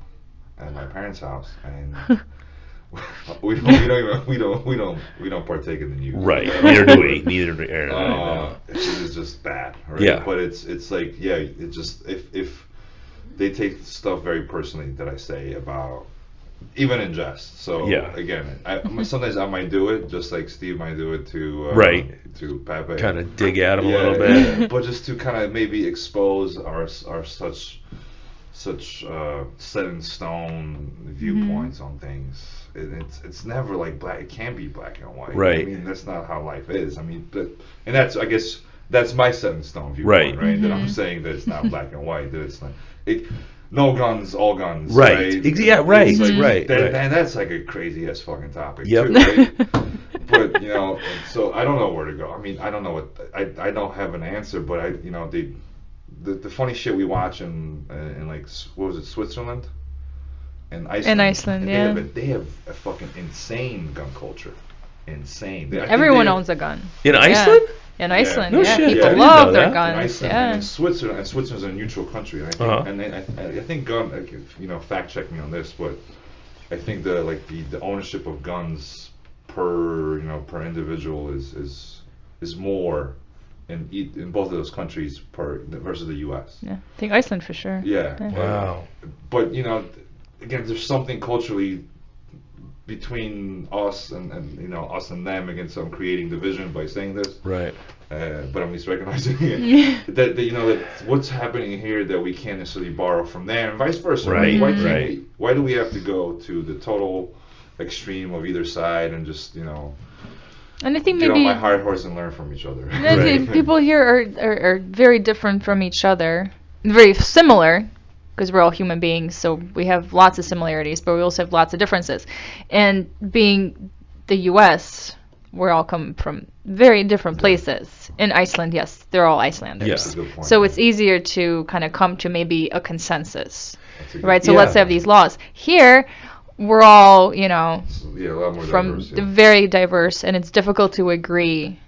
Speaker 3: at my parents' house, and we don't partake in the news.
Speaker 1: Right. Neither do we.
Speaker 3: It's just bad. Right?
Speaker 1: Yeah.
Speaker 3: But it's like it just if they take stuff very personally that I say about. Even in jest. So again, sometimes I might do it, just like Steve might do it to Pape.
Speaker 1: Kind of dig at him a little bit,
Speaker 3: but just to kind of maybe expose our such set in stone viewpoints on things. It's never like black. It can't be black and white.
Speaker 1: Right.
Speaker 3: I mean, that's not how life is. I mean, and that's I guess that's my set in stone viewpoint, right? That I'm saying that it's not black and white. That it's not. No guns, all guns.
Speaker 1: Right.
Speaker 3: Yeah,
Speaker 1: right.
Speaker 3: Like,
Speaker 1: right.
Speaker 3: And that's like a crazy ass fucking topic
Speaker 1: too,
Speaker 3: right? But so I don't know where to go. I mean, I don't know what I don't have an answer, but the funny shit we watch in like what was it, Switzerland and Iceland.
Speaker 2: In Iceland,
Speaker 3: They have a fucking insane gun culture. Insane.
Speaker 2: Everyone owns a gun.
Speaker 1: In Iceland?
Speaker 2: In Iceland,
Speaker 1: No shit.
Speaker 2: people love their guns.
Speaker 3: In Iceland, and in Switzerland, and Switzerland's a neutral country. And I think gun. Fact check me on this, but I think the ownership of guns per individual is more in both of those countries versus the U.S.
Speaker 2: Yeah, I think Iceland for sure.
Speaker 3: Yeah.
Speaker 1: Wow.
Speaker 3: But again, there's something culturally between us and us and them. Again, so I'm creating division by saying this.
Speaker 1: Right.
Speaker 3: But I'm just recognizing it. that what's happening here that we can't necessarily borrow from there, and vice versa.
Speaker 1: Right.
Speaker 3: Why do we have to go to the total extreme of either side and just
Speaker 2: And I think
Speaker 3: get
Speaker 2: maybe
Speaker 3: on my high horse and learn from each other?
Speaker 2: Right. People here are very different from each other, very similar. Because we're all human beings, so we have lots of similarities, but we also have lots of differences. And being the U.S., we're all come from very different places. In Iceland, yes, they're all Icelanders.
Speaker 3: That's a good point.
Speaker 2: So it's easier to kind of come to maybe a consensus, right? So let's have these laws. Here, we're all,
Speaker 3: a lot more
Speaker 2: from
Speaker 3: diverse,
Speaker 2: very diverse, and it's difficult to agree,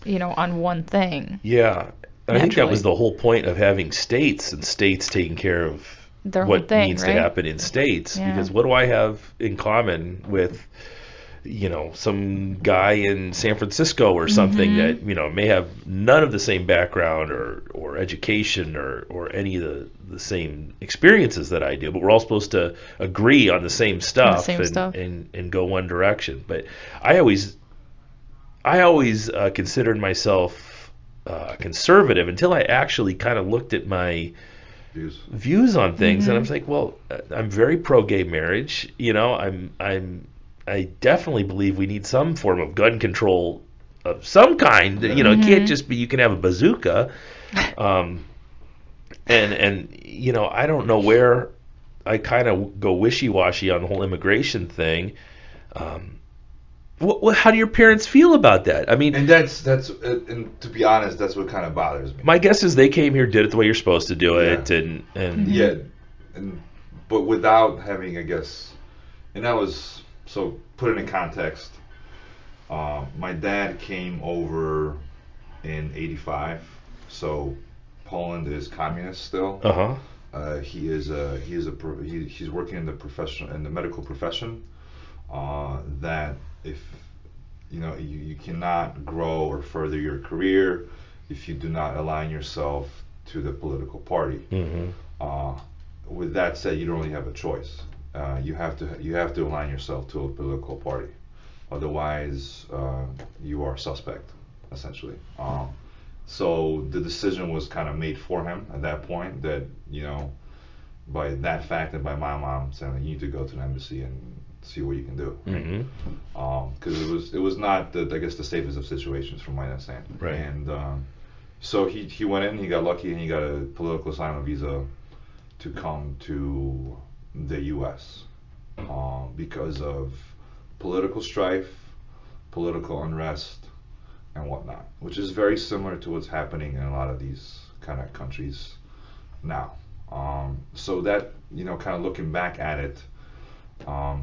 Speaker 2: on one thing.
Speaker 1: Yeah. I think that was the whole point of having states and states taking care of what needs to happen in states. Yeah. Because what do I have in common with, some guy in San Francisco or something that, may have none of the same background or education or any of the same experiences that I do, but we're all supposed to agree on the same stuff and go one direction. But I always considered myself conservative until I actually kind of looked at my views on things, and I was like, well, I'm very pro-gay marriage. I definitely believe we need some form of gun control of some kind. It can't just be you can have a bazooka. And I don't know where I kind of go wishy-washy on the whole immigration thing. How do your parents feel about that? I mean,
Speaker 3: and that's and to be honest, that's what kind of bothers me.
Speaker 1: My guess is they came here, did it the way you're supposed to do it, and
Speaker 3: but without having, I guess, and that was, so put it in context. My dad came over in '85, so Poland is communist still. He's working in the medical profession. That if you cannot grow or further your career if you do not align yourself to the political party. With that said, you don't really have a choice. You have to align yourself to a political party, otherwise you are suspect, essentially. So the decision was kind of made for him at that point, that by that fact and by my mom saying you need to go to the embassy and see what you can do, because it was not the safest of situations from my understanding.
Speaker 1: Right.
Speaker 3: And so he went in, he got lucky, and he got a political asylum visa to come to the U.S. Because of political strife, political unrest, and whatnot, which is very similar to what's happening in a lot of these kind of countries now. So that kind of looking back at it. I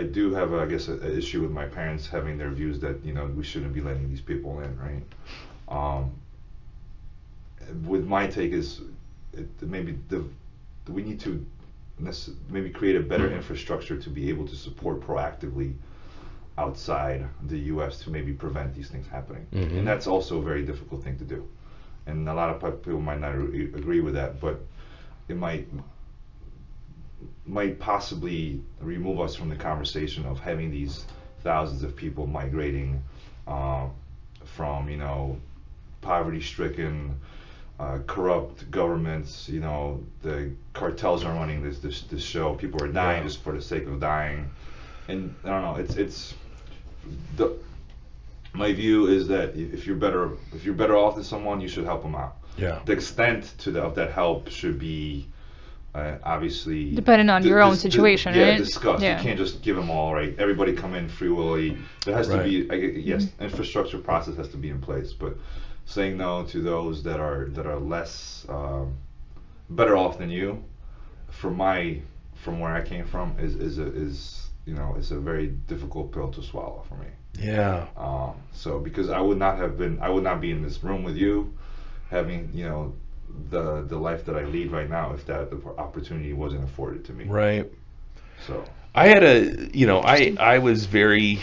Speaker 3: do have, I guess, an issue with my parents having their views that we shouldn't be letting these people in, right? With my take is maybe we need to maybe create a better infrastructure to be able to support proactively outside the U.S. to maybe prevent these things happening, and that's also a very difficult thing to do. And a lot of people might not agree with that, but it might possibly remove us from the conversation of having these thousands of people migrating from poverty-stricken, corrupt governments. The cartels are running this show. People are dying just for the sake of dying, and I don't know. My view is that if you're better off than someone, you should help them out.
Speaker 1: Yeah.
Speaker 3: The extent of that help should be obviously
Speaker 2: depending on your own situation, right?
Speaker 3: Discussed. You can't just give them all, right? Everybody come in free willy. There has to be, infrastructure process has to be in place, but saying no to those that are less better off than you, from where I came from, is a very difficult pill to swallow for me.
Speaker 1: Yeah.
Speaker 3: So because I would not be in this room with you, having the life that I lead right now if that opportunity wasn't afforded to me.
Speaker 1: Right.
Speaker 3: So
Speaker 1: I had I was very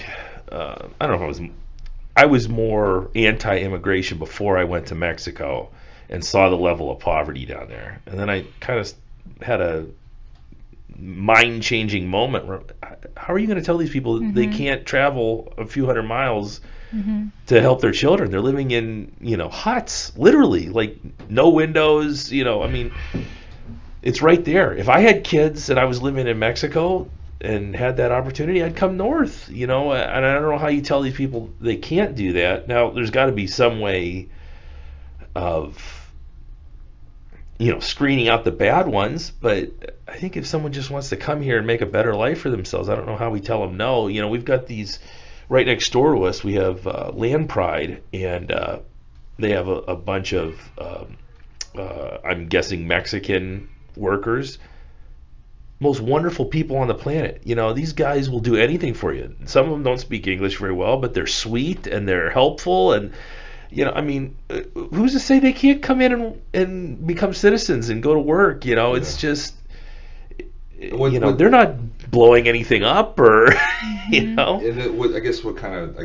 Speaker 1: I was more anti-immigration before I went to Mexico and saw the level of poverty down there, and then I kind of had a mind-changing moment where, how are you going to tell these people they can't travel a few hundred miles to help their children? They're living in huts, literally, like no windows. I mean, it's right there. If I had kids and I was living in Mexico and had that opportunity, I'd come north. And I don't know how you tell these people they can't do that. Now, there's got to be some way of screening out the bad ones, but I think if someone just wants to come here and make a better life for themselves, I don't know how we tell them no. We've got these right next door to us. We have Land Pride, and they have a bunch of I'm guessing Mexican workers. Most wonderful people on the planet. These guys will do anything for you. Some of them don't speak English very well, but they're sweet and they're helpful, and I mean, who's to say they can't come in and become citizens and go to work? It's just, they're not blowing anything up, or
Speaker 3: And I guess what kind of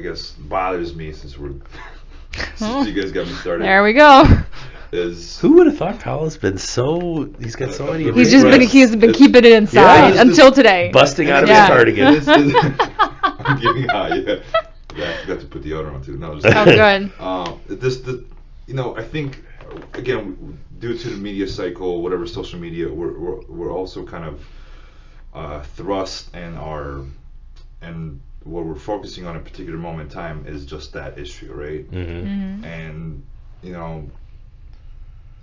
Speaker 3: bothers me, since you guys got me started.
Speaker 2: There we go.
Speaker 3: Is
Speaker 1: who would have thought Pawel's been he's got so many.
Speaker 2: He's been keeping it inside until today.
Speaker 1: Busting out of his heart again.
Speaker 3: I'm giving out, forgot to put deodorant too. No,
Speaker 2: just good.
Speaker 3: I think again, due to the media cycle, whatever social media, we're also kind of thrust and what we're focusing on a particular moment in time is just that issue, right? And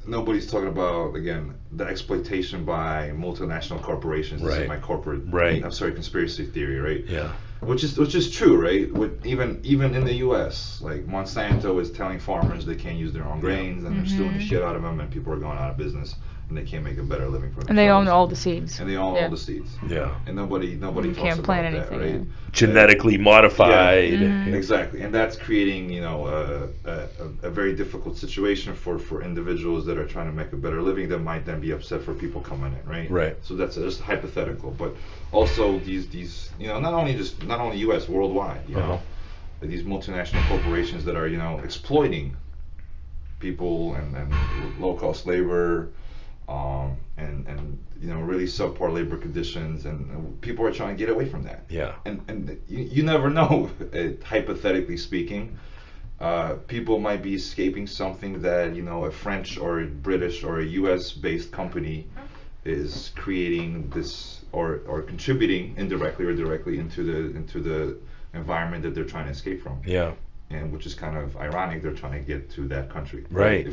Speaker 3: nobody's talking about, again, the exploitation by multinational corporations. This is my corporate, conspiracy theory, right?
Speaker 1: Yeah.
Speaker 3: Which is true, right? Even in the U.S., like Monsanto is telling farmers they can't use their own grains, and they're stealing the shit out of them, and people are going out of business, and they can't make a better living for themselves.
Speaker 2: And they own all the seeds.
Speaker 3: And they own all the seeds.
Speaker 1: Yeah.
Speaker 3: And nobody talks
Speaker 2: can't
Speaker 3: about
Speaker 2: plant
Speaker 3: that,
Speaker 2: anything,
Speaker 3: right?
Speaker 1: Genetically modified.
Speaker 3: Exactly, and that's creating a very difficult situation for individuals that are trying to make a better living that might then be upset for people coming in, right?
Speaker 1: Right.
Speaker 3: So that's just hypothetical, but also these not only U.S. worldwide, these multinational corporations that are exploiting people and low cost labor. And really subpar labor conditions, and people are trying to get away from that.
Speaker 1: Yeah.
Speaker 3: And you never know. Hypothetically speaking, people might be escaping something that a French or a British or a U.S. based company is creating this or contributing indirectly or directly into the environment that they're trying to escape from.
Speaker 1: Yeah.
Speaker 3: And which is kind of ironic. They're trying to get to that country.
Speaker 1: Right.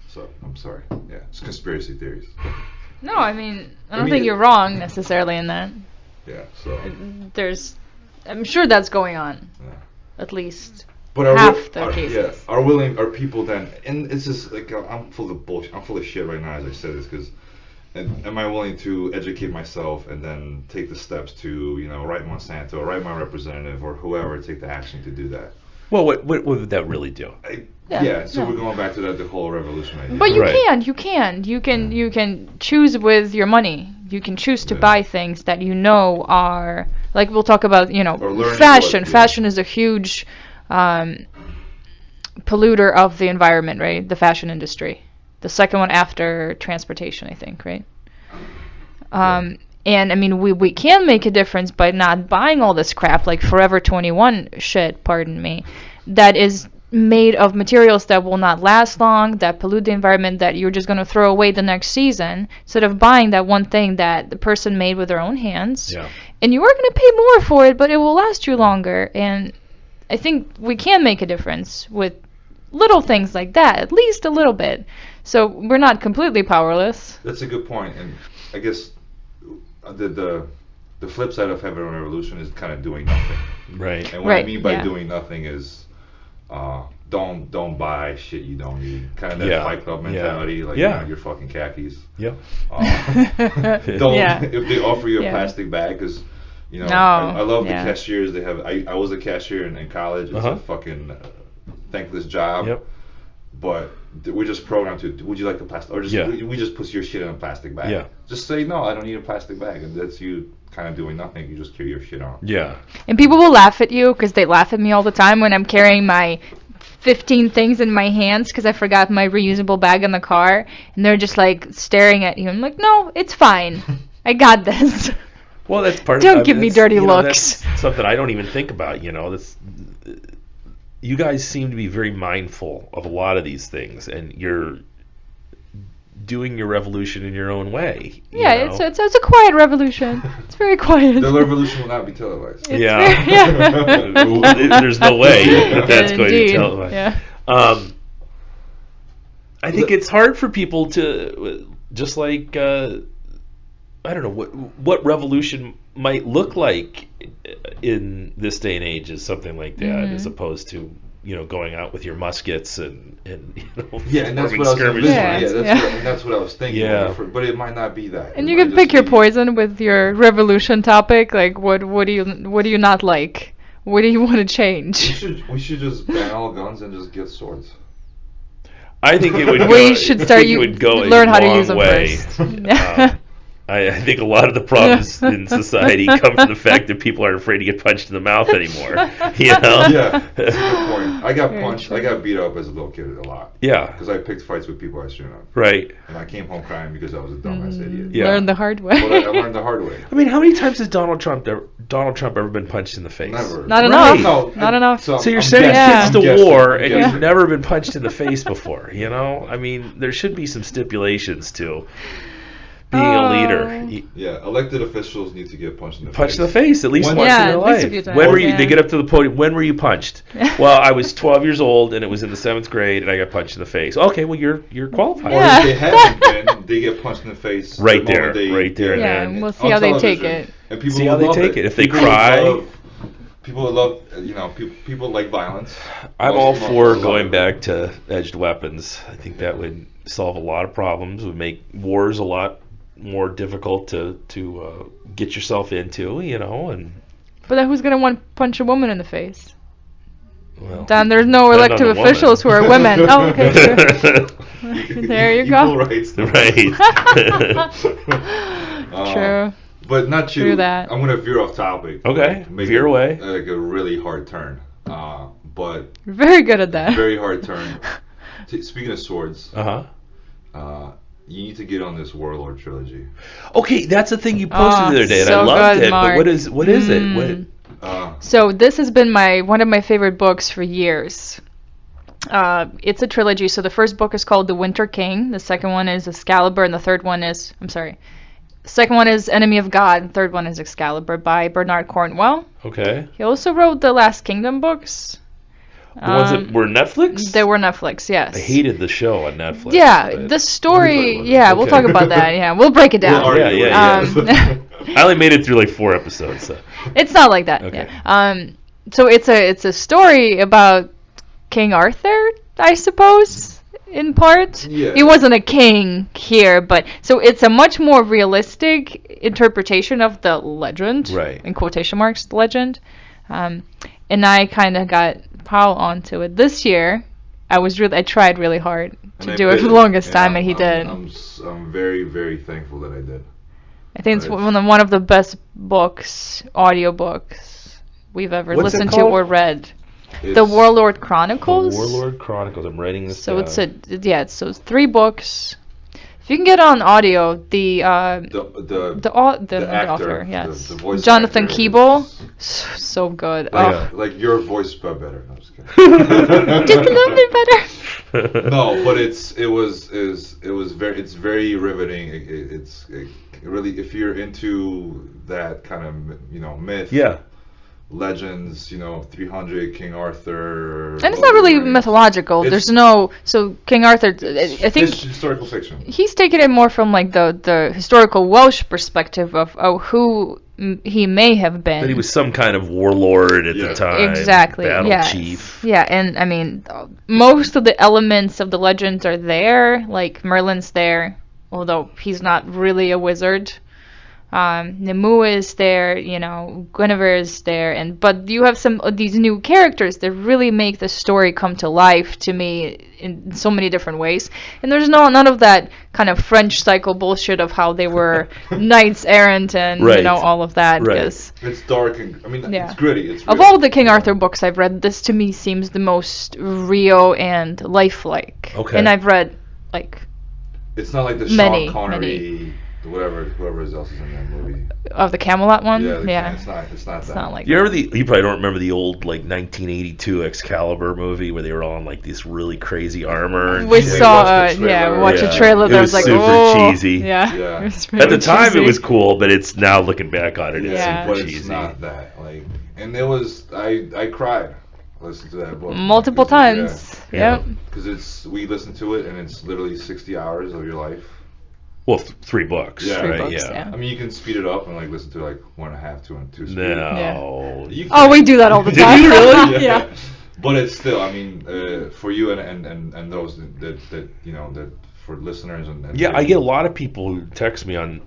Speaker 3: So I'm sorry. Yeah, it's conspiracy theories.
Speaker 2: No, I mean, I don't think you're wrong necessarily in that.
Speaker 3: Yeah. So
Speaker 2: I'm sure that's going on.
Speaker 3: Yeah.
Speaker 2: At least.
Speaker 3: But
Speaker 2: half the cases.
Speaker 3: Yeah. Are people then? And it's just like I'm full of bullshit. I'm full of shit right now as I say this because. Am I willing to educate myself and then take the steps to write Monsanto or write my representative or whoever take the action to do that?
Speaker 1: Well, what would that really do?
Speaker 3: So we're going back to the whole revolution idea.
Speaker 2: But you can choose with your money. You can choose to buy things that are, like we'll talk about, fashion. Fashion is a huge polluter of the environment, right? The fashion industry. The second one after transportation, I think, right? And I mean, we can make a difference by not buying all this crap, like Forever 21 shit, pardon me, that is made of materials that will not last long, that pollute the environment, that you're just going to throw away the next season, instead of buying that one thing that the person made with their own hands.
Speaker 1: Yeah.
Speaker 2: And you are going to pay more for it, but it will last you longer. And I think we can make a difference with little things like that, at least a little bit. So we're not completely powerless.
Speaker 3: That's a good point, and I guess the flip side of having a revolution is kind of doing nothing.
Speaker 1: Right.
Speaker 3: And what I mean by doing nothing is don't buy shit you don't need. Kind of that Fight Club mentality, like your fucking khakis.
Speaker 1: Yeah.
Speaker 3: If they offer you a plastic bag, because I love the cashiers they have. I was a cashier in college. It's a fucking thankless job.
Speaker 1: Yep.
Speaker 3: But we're just programmed to, would you like a plastic, or just we just put your shit in a plastic bag.
Speaker 1: Yeah.
Speaker 3: Just say, no, I don't need a plastic bag, and that's you kind of doing nothing. You just carry your shit on.
Speaker 1: Yeah.
Speaker 2: And people will laugh at you, because they laugh at me all the time when I'm carrying my 15 things in my hands because I forgot my reusable bag in the car, and they're just like staring at you. I'm like, no, it's fine. I got this.
Speaker 1: Well, that's part
Speaker 2: Don't give me dirty looks.
Speaker 1: That's something I don't even think about, you guys seem to be very mindful of a lot of these things, and you're doing your revolution in your own way.
Speaker 2: It's a quiet revolution. It's very quiet.
Speaker 3: The revolution will not be televised.
Speaker 1: There's no way that's going to be televised.
Speaker 2: Yeah.
Speaker 1: I think it's hard for people to, just like, I don't know what revolution might look like in this day and age is something like that, as opposed to going out with your muskets and
Speaker 3: and that's what
Speaker 1: skirmishes.
Speaker 3: That's what I was thinking.
Speaker 1: Yeah.
Speaker 3: But it might not be that.
Speaker 2: And you can pick your poison with your revolution topic. Like, what do you not like? What do you want to change?
Speaker 3: We should just ban all guns and just get swords.
Speaker 1: I think it would.
Speaker 2: We should start. Learn how to use them first.
Speaker 1: I think a lot of the problems in society come from the fact that people aren't afraid to get punched in the mouth anymore. You know?
Speaker 3: Yeah, that's a good point. I got punched. I got beat up as a little kid a lot.
Speaker 1: Yeah.
Speaker 3: Because I picked fights with people I shouldn't have.
Speaker 1: Right.
Speaker 3: And I came home crying because I was a dumbass idiot.
Speaker 1: Yeah.
Speaker 2: Learned the hard way.
Speaker 3: But I learned the hard way.
Speaker 1: I mean, how many times has Donald Trump ever been punched in the face?
Speaker 3: Never.
Speaker 2: Not enough.
Speaker 1: Right.
Speaker 3: No,
Speaker 2: Not enough.
Speaker 1: So you're sending
Speaker 2: guessing.
Speaker 1: kids to war, and
Speaker 3: guessing.
Speaker 1: you've never been punched in the face before. You know, I mean, there should be some stipulations to being a leader.
Speaker 3: Yeah, elected officials need to get punched in the face.
Speaker 1: Punched in the face at least once in their
Speaker 2: at least a few
Speaker 1: life.
Speaker 2: times.
Speaker 1: When were you? They get up to the podium. When were you punched? Well, I was 12 years old, and it was in the 7th grade, and I got punched in the face. Okay, well you're qualified.
Speaker 3: Or if they haven't been, they get punched in the face
Speaker 1: Right there, right there.
Speaker 2: Yeah, and we'll see how they take it.
Speaker 3: And people
Speaker 1: See how they
Speaker 3: love
Speaker 1: take it. If they
Speaker 3: People
Speaker 1: cry.
Speaker 3: People love, people like violence.
Speaker 1: I'm
Speaker 3: Most
Speaker 1: all
Speaker 3: people
Speaker 1: for
Speaker 3: love
Speaker 1: going
Speaker 3: it.
Speaker 1: back to edged weapons. I think that would solve a lot of problems. Would make wars a lot more difficult to get yourself into. You know, and.
Speaker 2: But then who's gonna want to punch a woman in the face?
Speaker 1: Well,
Speaker 2: Then there's no
Speaker 1: depend
Speaker 2: elected
Speaker 1: on the
Speaker 2: officials who are women. Oh, okay, sure. There you go.
Speaker 3: Equal rights.
Speaker 1: Right.
Speaker 2: True.
Speaker 3: But not too.
Speaker 2: True that.
Speaker 3: I'm gonna veer off topic.
Speaker 1: Okay,
Speaker 3: Make
Speaker 1: veer away.
Speaker 3: Like a really hard turn. But
Speaker 2: You're very good at that.
Speaker 3: very hard turn. Speaking of swords,
Speaker 1: Uh-huh.
Speaker 3: you need to get on this Warlord trilogy.
Speaker 1: Okay, that's the thing you posted the other day, and
Speaker 2: so
Speaker 1: I loved
Speaker 2: good,
Speaker 1: it.
Speaker 2: Mark.
Speaker 1: But what is it? What?
Speaker 2: So this has been one of my favorite books for years. It's a trilogy. So the first book is called The Winter King. The second one is Excalibur, and the third one is the second one is Enemy of God. The third one is Excalibur by Bernard Cornwell.
Speaker 1: Okay.
Speaker 2: He also wrote the Last Kingdom books.
Speaker 1: The ones that were Netflix?
Speaker 2: They were Netflix, yes.
Speaker 1: I hated the show on Netflix.
Speaker 2: Yeah,
Speaker 1: but-
Speaker 2: the story.
Speaker 3: We'll
Speaker 2: Yeah, we'll
Speaker 1: Okay.
Speaker 2: talk about that. Yeah, we'll break it down.
Speaker 3: We'll argue
Speaker 1: Yeah.
Speaker 2: Um,
Speaker 1: I only made it through like 4 episodes. So.
Speaker 2: It's not like that.
Speaker 1: Okay.
Speaker 2: Yeah. So it's a story about King Arthur, I suppose, in part.
Speaker 3: Yeah.
Speaker 2: He wasn't a king here, but so it's a much more realistic interpretation of the legend,
Speaker 1: Right.
Speaker 2: in quotation marks, the legend. And I kind of got Powell onto it this year. I tried really hard to do it for the longest time, and he did.
Speaker 3: I'm very, very thankful that I did.
Speaker 2: I think it's one of the best books, audiobooks we've ever
Speaker 1: What's it
Speaker 2: listened to
Speaker 1: called?
Speaker 2: or read.
Speaker 3: It's
Speaker 2: The Warlord Chronicles.
Speaker 1: The Warlord Chronicles. I'm writing this
Speaker 2: So
Speaker 1: down.
Speaker 2: it's 3 books. If you can get on audio, the
Speaker 3: the
Speaker 2: author,
Speaker 3: actor,
Speaker 2: yes,
Speaker 3: the voice
Speaker 2: Jonathan
Speaker 3: actor
Speaker 2: Keeble,
Speaker 3: is-
Speaker 2: so good.
Speaker 3: like your voice, but better. No, I'm just kidding.
Speaker 2: Just a little bit better.
Speaker 3: No, but it's very riveting. It really, if you're into that kind of myth,
Speaker 1: Yeah.
Speaker 3: legends, 300 King Arthur,
Speaker 2: And it's not really mythological.
Speaker 3: It's-
Speaker 2: There's no King Arthur. I think
Speaker 3: it's historical fiction.
Speaker 2: he's taken it more from like the historical Welsh perspective of who he may have been.
Speaker 1: That he was some kind of warlord at the time.
Speaker 2: Exactly.
Speaker 1: Battle
Speaker 2: Yeah.
Speaker 1: chief.
Speaker 2: Yeah, and I mean, most of the elements of the legends are there. Like Merlin's there, although he's not really a wizard. Nimue is there, Guinevere is there, but you have some of these new characters that really make the story come to life to me in so many different ways. And there's none of that kind of French cycle bullshit of how they were knights errant and
Speaker 1: Right.
Speaker 2: all of that.
Speaker 1: Right.
Speaker 2: Because
Speaker 3: It's dark and
Speaker 2: Yeah.
Speaker 3: it's gritty. It's
Speaker 2: of
Speaker 3: real.
Speaker 2: all the King Arthur books I've read, this to me seems the most real and lifelike.
Speaker 1: Okay.
Speaker 2: And I've read like
Speaker 3: It's not like the
Speaker 2: many,
Speaker 3: Sean Connery, whoever else is in that movie.
Speaker 2: of the Camelot one.
Speaker 3: Yeah, it's not
Speaker 2: It's
Speaker 3: that.
Speaker 2: not like
Speaker 1: You probably don't remember the old 1982 Excalibur movie where they were all in like this really crazy armor. And
Speaker 2: we
Speaker 1: shit?
Speaker 2: saw
Speaker 3: watched the trailer.
Speaker 2: watch
Speaker 1: Yeah.
Speaker 2: a trailer
Speaker 1: It
Speaker 2: that
Speaker 1: was
Speaker 2: was like
Speaker 1: super
Speaker 2: oh
Speaker 1: cheesy.
Speaker 2: Yeah.
Speaker 3: Yeah.
Speaker 2: It was
Speaker 1: At the
Speaker 2: really
Speaker 1: time
Speaker 2: cheesy.
Speaker 1: it was cool, but it's now looking back on it, it's
Speaker 2: Yeah.
Speaker 1: super
Speaker 3: But it's
Speaker 1: cheesy.
Speaker 3: not that. And it was I cried listening to that book
Speaker 2: multiple times.
Speaker 1: Yeah.
Speaker 2: Yep.
Speaker 3: because we listened to it and it's literally 60 hours of your life.
Speaker 1: Well, 3 books.
Speaker 3: Yeah.
Speaker 2: 3
Speaker 1: right?
Speaker 2: books,
Speaker 1: yeah.
Speaker 2: yeah.
Speaker 3: I mean, you can speed it up and listen to 1.5, 2 speed.
Speaker 1: No.
Speaker 3: You
Speaker 2: Oh,
Speaker 3: can.
Speaker 2: we do that all the
Speaker 1: Did
Speaker 2: time.
Speaker 1: you really?
Speaker 2: Yeah.
Speaker 3: But it's still, I mean, for you and those that for listeners and
Speaker 1: Yeah, I get a lot of people who text me on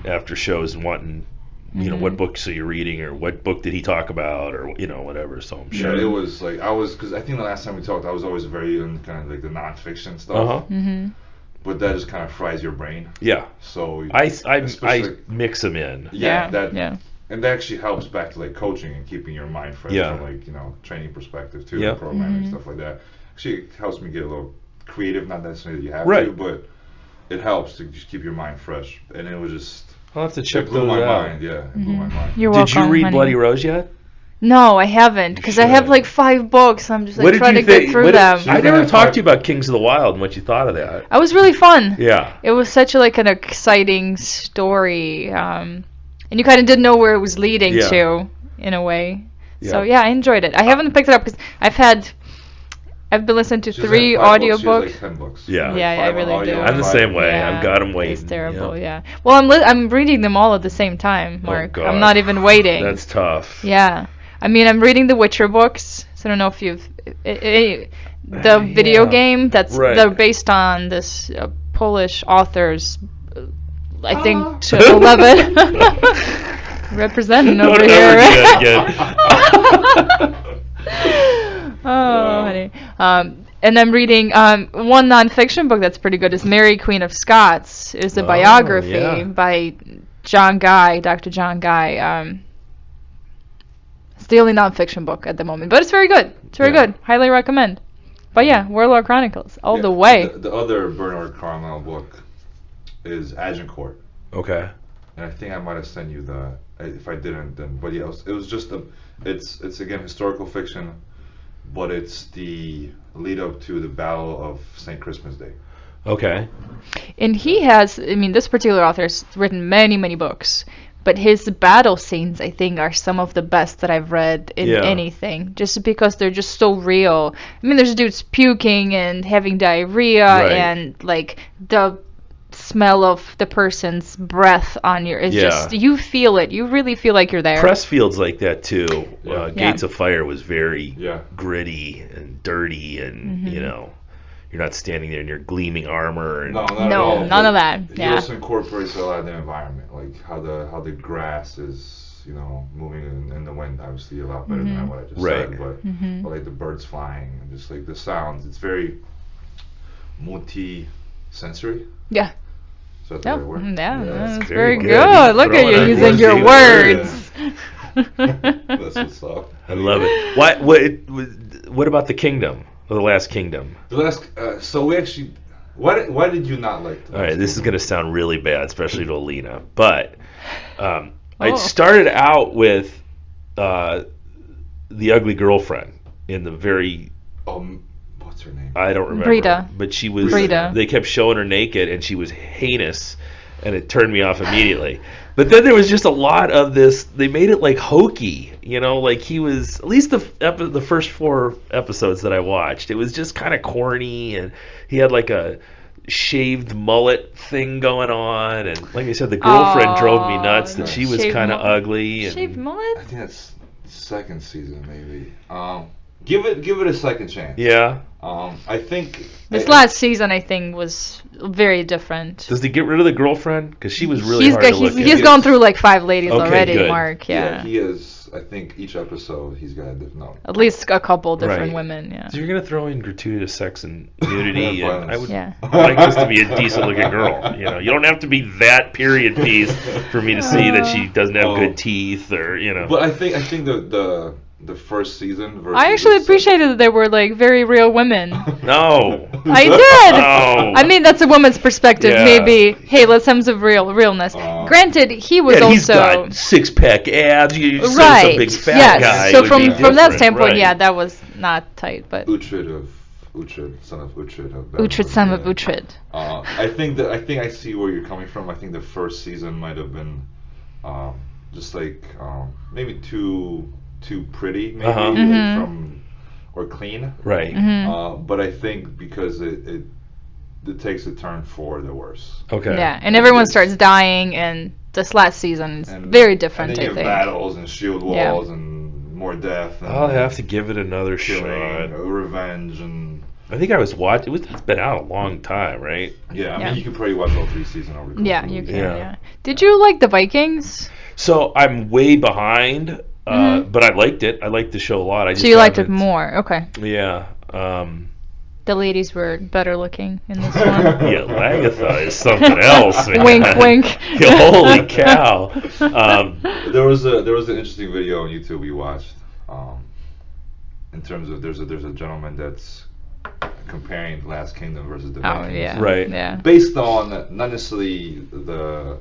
Speaker 1: after shows and wanting, what books are you reading or what book did he talk about or whatever. So I'm sure.
Speaker 3: Yeah, it was because I think the last time we talked, I was always very in kind of like the nonfiction stuff.
Speaker 1: Uh huh.
Speaker 2: Mm-hmm.
Speaker 3: but that just kind of fries your brain.
Speaker 1: Yeah.
Speaker 3: So
Speaker 1: I mix them in.
Speaker 3: Yeah. And that actually helps back to like coaching and keeping your mind fresh from like training perspective too, programming stuff like that. Actually, it helps me get a little creative. Not necessarily that you have to, but it helps to just keep your mind fresh. And it was just.
Speaker 1: I'll have to check
Speaker 3: those out. It blew my mind. Yeah, it blew my mind.
Speaker 2: You're welcome,
Speaker 1: Did you read
Speaker 2: honey.
Speaker 1: Bloody Rose yet?
Speaker 2: No, I haven't, because I have like 5 books. I'm just like trying to get through them.
Speaker 1: I never talked to you about Kings of the Wild and what you thought of that.
Speaker 2: It was really fun.
Speaker 1: Yeah.
Speaker 2: It was such like an exciting story, and you kind of didn't know where it was leading to, in a way. Yeah. So yeah, I enjoyed it. I haven't picked it up because I've been listening to 3 audiobooks.
Speaker 3: Like 10 books.
Speaker 1: Yeah.
Speaker 2: Yeah, I really do.
Speaker 1: I'm the same way. I've got them waiting.
Speaker 2: It's terrible. Yeah. Well, I'm reading them all at the same time, Mark.
Speaker 1: Oh, God.
Speaker 2: I'm not even waiting.
Speaker 1: That's tough.
Speaker 2: Yeah. I mean, I'm reading the Witcher books, so I don't know if you've the video game they're based on this Polish author's, I think, 11 representing over here. Oh, honey. And I'm reading one nonfiction book that's pretty good. Is Mary, Queen of Scots. Is a biography by Dr. John Guy. It's the only nonfiction book at the moment, but it's very good. It's very good. Highly recommend. But yeah, Warlord Chronicles all the way.
Speaker 3: The other Bernard Cornwell book is Agincourt.
Speaker 1: Okay.
Speaker 3: And I think I might have sent you the. If I didn't, then but yeah, it was just it's again historical fiction, but it's the lead up to the Battle of St. Christmas Day.
Speaker 1: Okay.
Speaker 2: And he has, I mean, this particular author has written many, many books. But his battle scenes, I think, are some of the best that I've read in anything. Just because they're just so real. I mean, there's dudes puking and having diarrhea and, like, the smell of the person's breath on your... It's just, you feel it. You really feel like you're there.
Speaker 1: Pressfield's like that, too. Gates of Fire was very gritty and dirty and, you know... You're not standing there in your gleaming armor. And
Speaker 3: no, none
Speaker 2: of that.
Speaker 3: He also incorporates a lot of the environment, like how the grass is, moving in the wind. Obviously, a lot better than what I just said. But like the birds flying and just like the sounds, it's very multi-sensory.
Speaker 2: Yeah.
Speaker 3: Is that the right word?
Speaker 2: Yeah, that's very good. Look at you using your words.
Speaker 3: That's what's up.
Speaker 1: I love it. What about the Kingdom? Or the Last Kingdom.
Speaker 3: So we actually, why did you not like the Last
Speaker 1: All right, this is going to sound really bad, especially to Alina. But I started out with The Ugly Girlfriend in the very...
Speaker 3: what's her name?
Speaker 1: I don't remember.
Speaker 2: Brita.
Speaker 1: But she was...
Speaker 2: Brita.
Speaker 1: They kept showing her naked, and she was heinous, and it turned me off immediately. But then there was just a lot of this. They made it like hokey, like he was. At least the first 4 episodes that I watched, it was just kind of corny, and he had like a shaved mullet thing going on, and like I said, the girlfriend drove me nuts. That she was kind of ugly. And
Speaker 2: shaved mullet.
Speaker 3: I think that's second season, maybe. Give it a second chance.
Speaker 1: Yeah.
Speaker 3: I think
Speaker 2: this last season, I think, was very different.
Speaker 1: Does he get rid of the girlfriend? Because she was really hard to look at.
Speaker 2: He's gone through like 5 ladies already, good. Mark. Yeah.
Speaker 3: He is. I think each episode he's got
Speaker 2: at least a couple different women. Yeah.
Speaker 1: So you're gonna throw in gratuitous sex and nudity, and I would like this to be a decent looking girl. You don't have to be that period piece for me to see that she doesn't have good teeth or
Speaker 3: But I think the first season versus
Speaker 2: I actually appreciated that they were like very real women.
Speaker 1: No.
Speaker 2: I did. No. I mean, that's a woman's perspective.
Speaker 1: Yeah.
Speaker 2: Maybe, hey, let's have some realness. Granted, he was also...
Speaker 1: he's got 6-pack abs. He's
Speaker 2: right.
Speaker 1: a big fat guy.
Speaker 2: So from that standpoint, that was not tight. But
Speaker 3: Uhtred, son of Uhtred.
Speaker 2: Son of Uhtred.
Speaker 3: I think I see where you're coming from. I think the first season might have been just like maybe too pretty, maybe or clean,
Speaker 1: right?
Speaker 3: But I think because it takes a turn for the worse.
Speaker 1: Okay.
Speaker 2: Yeah, and everyone starts dying, and this last season is very different.
Speaker 3: And then you have battles and shield walls and more death. And
Speaker 1: I'll have to give it another shot.
Speaker 3: Revenge and.
Speaker 1: I think I was watching. It's been out a long time, right?
Speaker 3: Yeah, I mean you could probably watch all 3 seasons over.
Speaker 2: Yeah, you can. Yeah. Did you like the Vikings?
Speaker 1: So I'm way behind. But I liked it. I liked the show a lot.
Speaker 2: So you liked it more, okay?
Speaker 1: Yeah.
Speaker 2: The ladies were better looking in this one.
Speaker 1: Yeah, Lagatha is something else, man.
Speaker 2: Wink, wink.
Speaker 1: Holy cow!
Speaker 3: There was an interesting video on YouTube we watched. In terms of there's a gentleman that's comparing Last Kingdom versus the Vikings.
Speaker 2: Yeah.
Speaker 1: Right.
Speaker 2: Yeah.
Speaker 3: Based on not necessarily the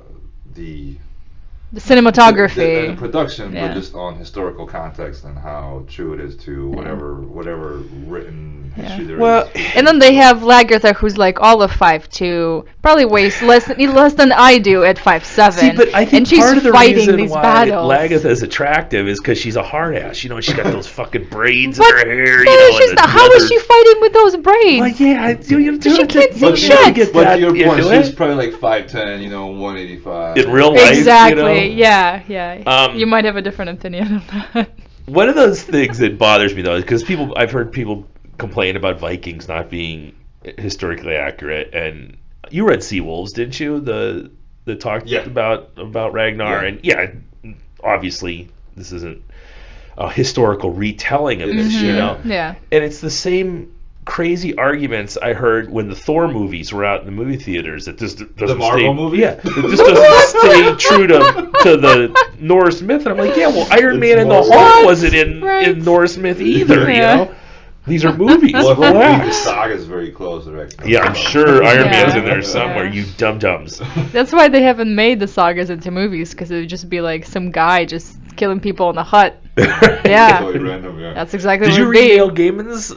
Speaker 2: cinematography,
Speaker 3: the production,
Speaker 2: yeah.
Speaker 3: but just on historical context and how true it is to whatever written history there is.
Speaker 2: And then they have Lagertha, who's like all of 5'2", probably weighs less than I do at 5'7".
Speaker 1: See, but I think
Speaker 2: and she's
Speaker 1: part of the
Speaker 2: fighting
Speaker 1: reason
Speaker 2: these
Speaker 1: why
Speaker 2: battles.
Speaker 1: Lagatha is attractive is because she's a hard ass. You know, she's got those fucking braids
Speaker 2: But
Speaker 1: in her hair.
Speaker 2: how is she fighting with those braids?
Speaker 1: Well, yeah, you
Speaker 2: She can't see shit.
Speaker 3: But to your point, she's probably like 5'10", 185.
Speaker 1: In real life,
Speaker 2: exactly. Yeah. You might have a different opinion of that.
Speaker 1: One of those things that bothers me though is because I've heard people complain about Vikings not being historically accurate, and you read Seawolves, didn't you? The talk about Ragnar, and obviously this isn't a historical retelling of this, you know.
Speaker 2: Yeah.
Speaker 1: And it's the same crazy arguments I heard when the Thor movies were out in the movie theaters. That this doesn't
Speaker 3: the Marvel movie?
Speaker 1: Yeah, it just doesn't stay true to the Norse myth. And I'm like, yeah, well, Iron Man and the Hulk wasn't in Norse myth either. You know, these are movies.
Speaker 3: Well, the saga is very close, right?
Speaker 1: Yeah, I'm sure Iron Man's in there somewhere. You dum-dums.
Speaker 2: That's why they haven't made the sagas into movies, because it would just be like some guy just killing people in a hut. Yeah,
Speaker 3: Totally random, yeah.
Speaker 2: That's exactly
Speaker 1: Did
Speaker 2: what
Speaker 1: you
Speaker 2: it
Speaker 1: read
Speaker 2: would be.
Speaker 1: Neil Gaiman's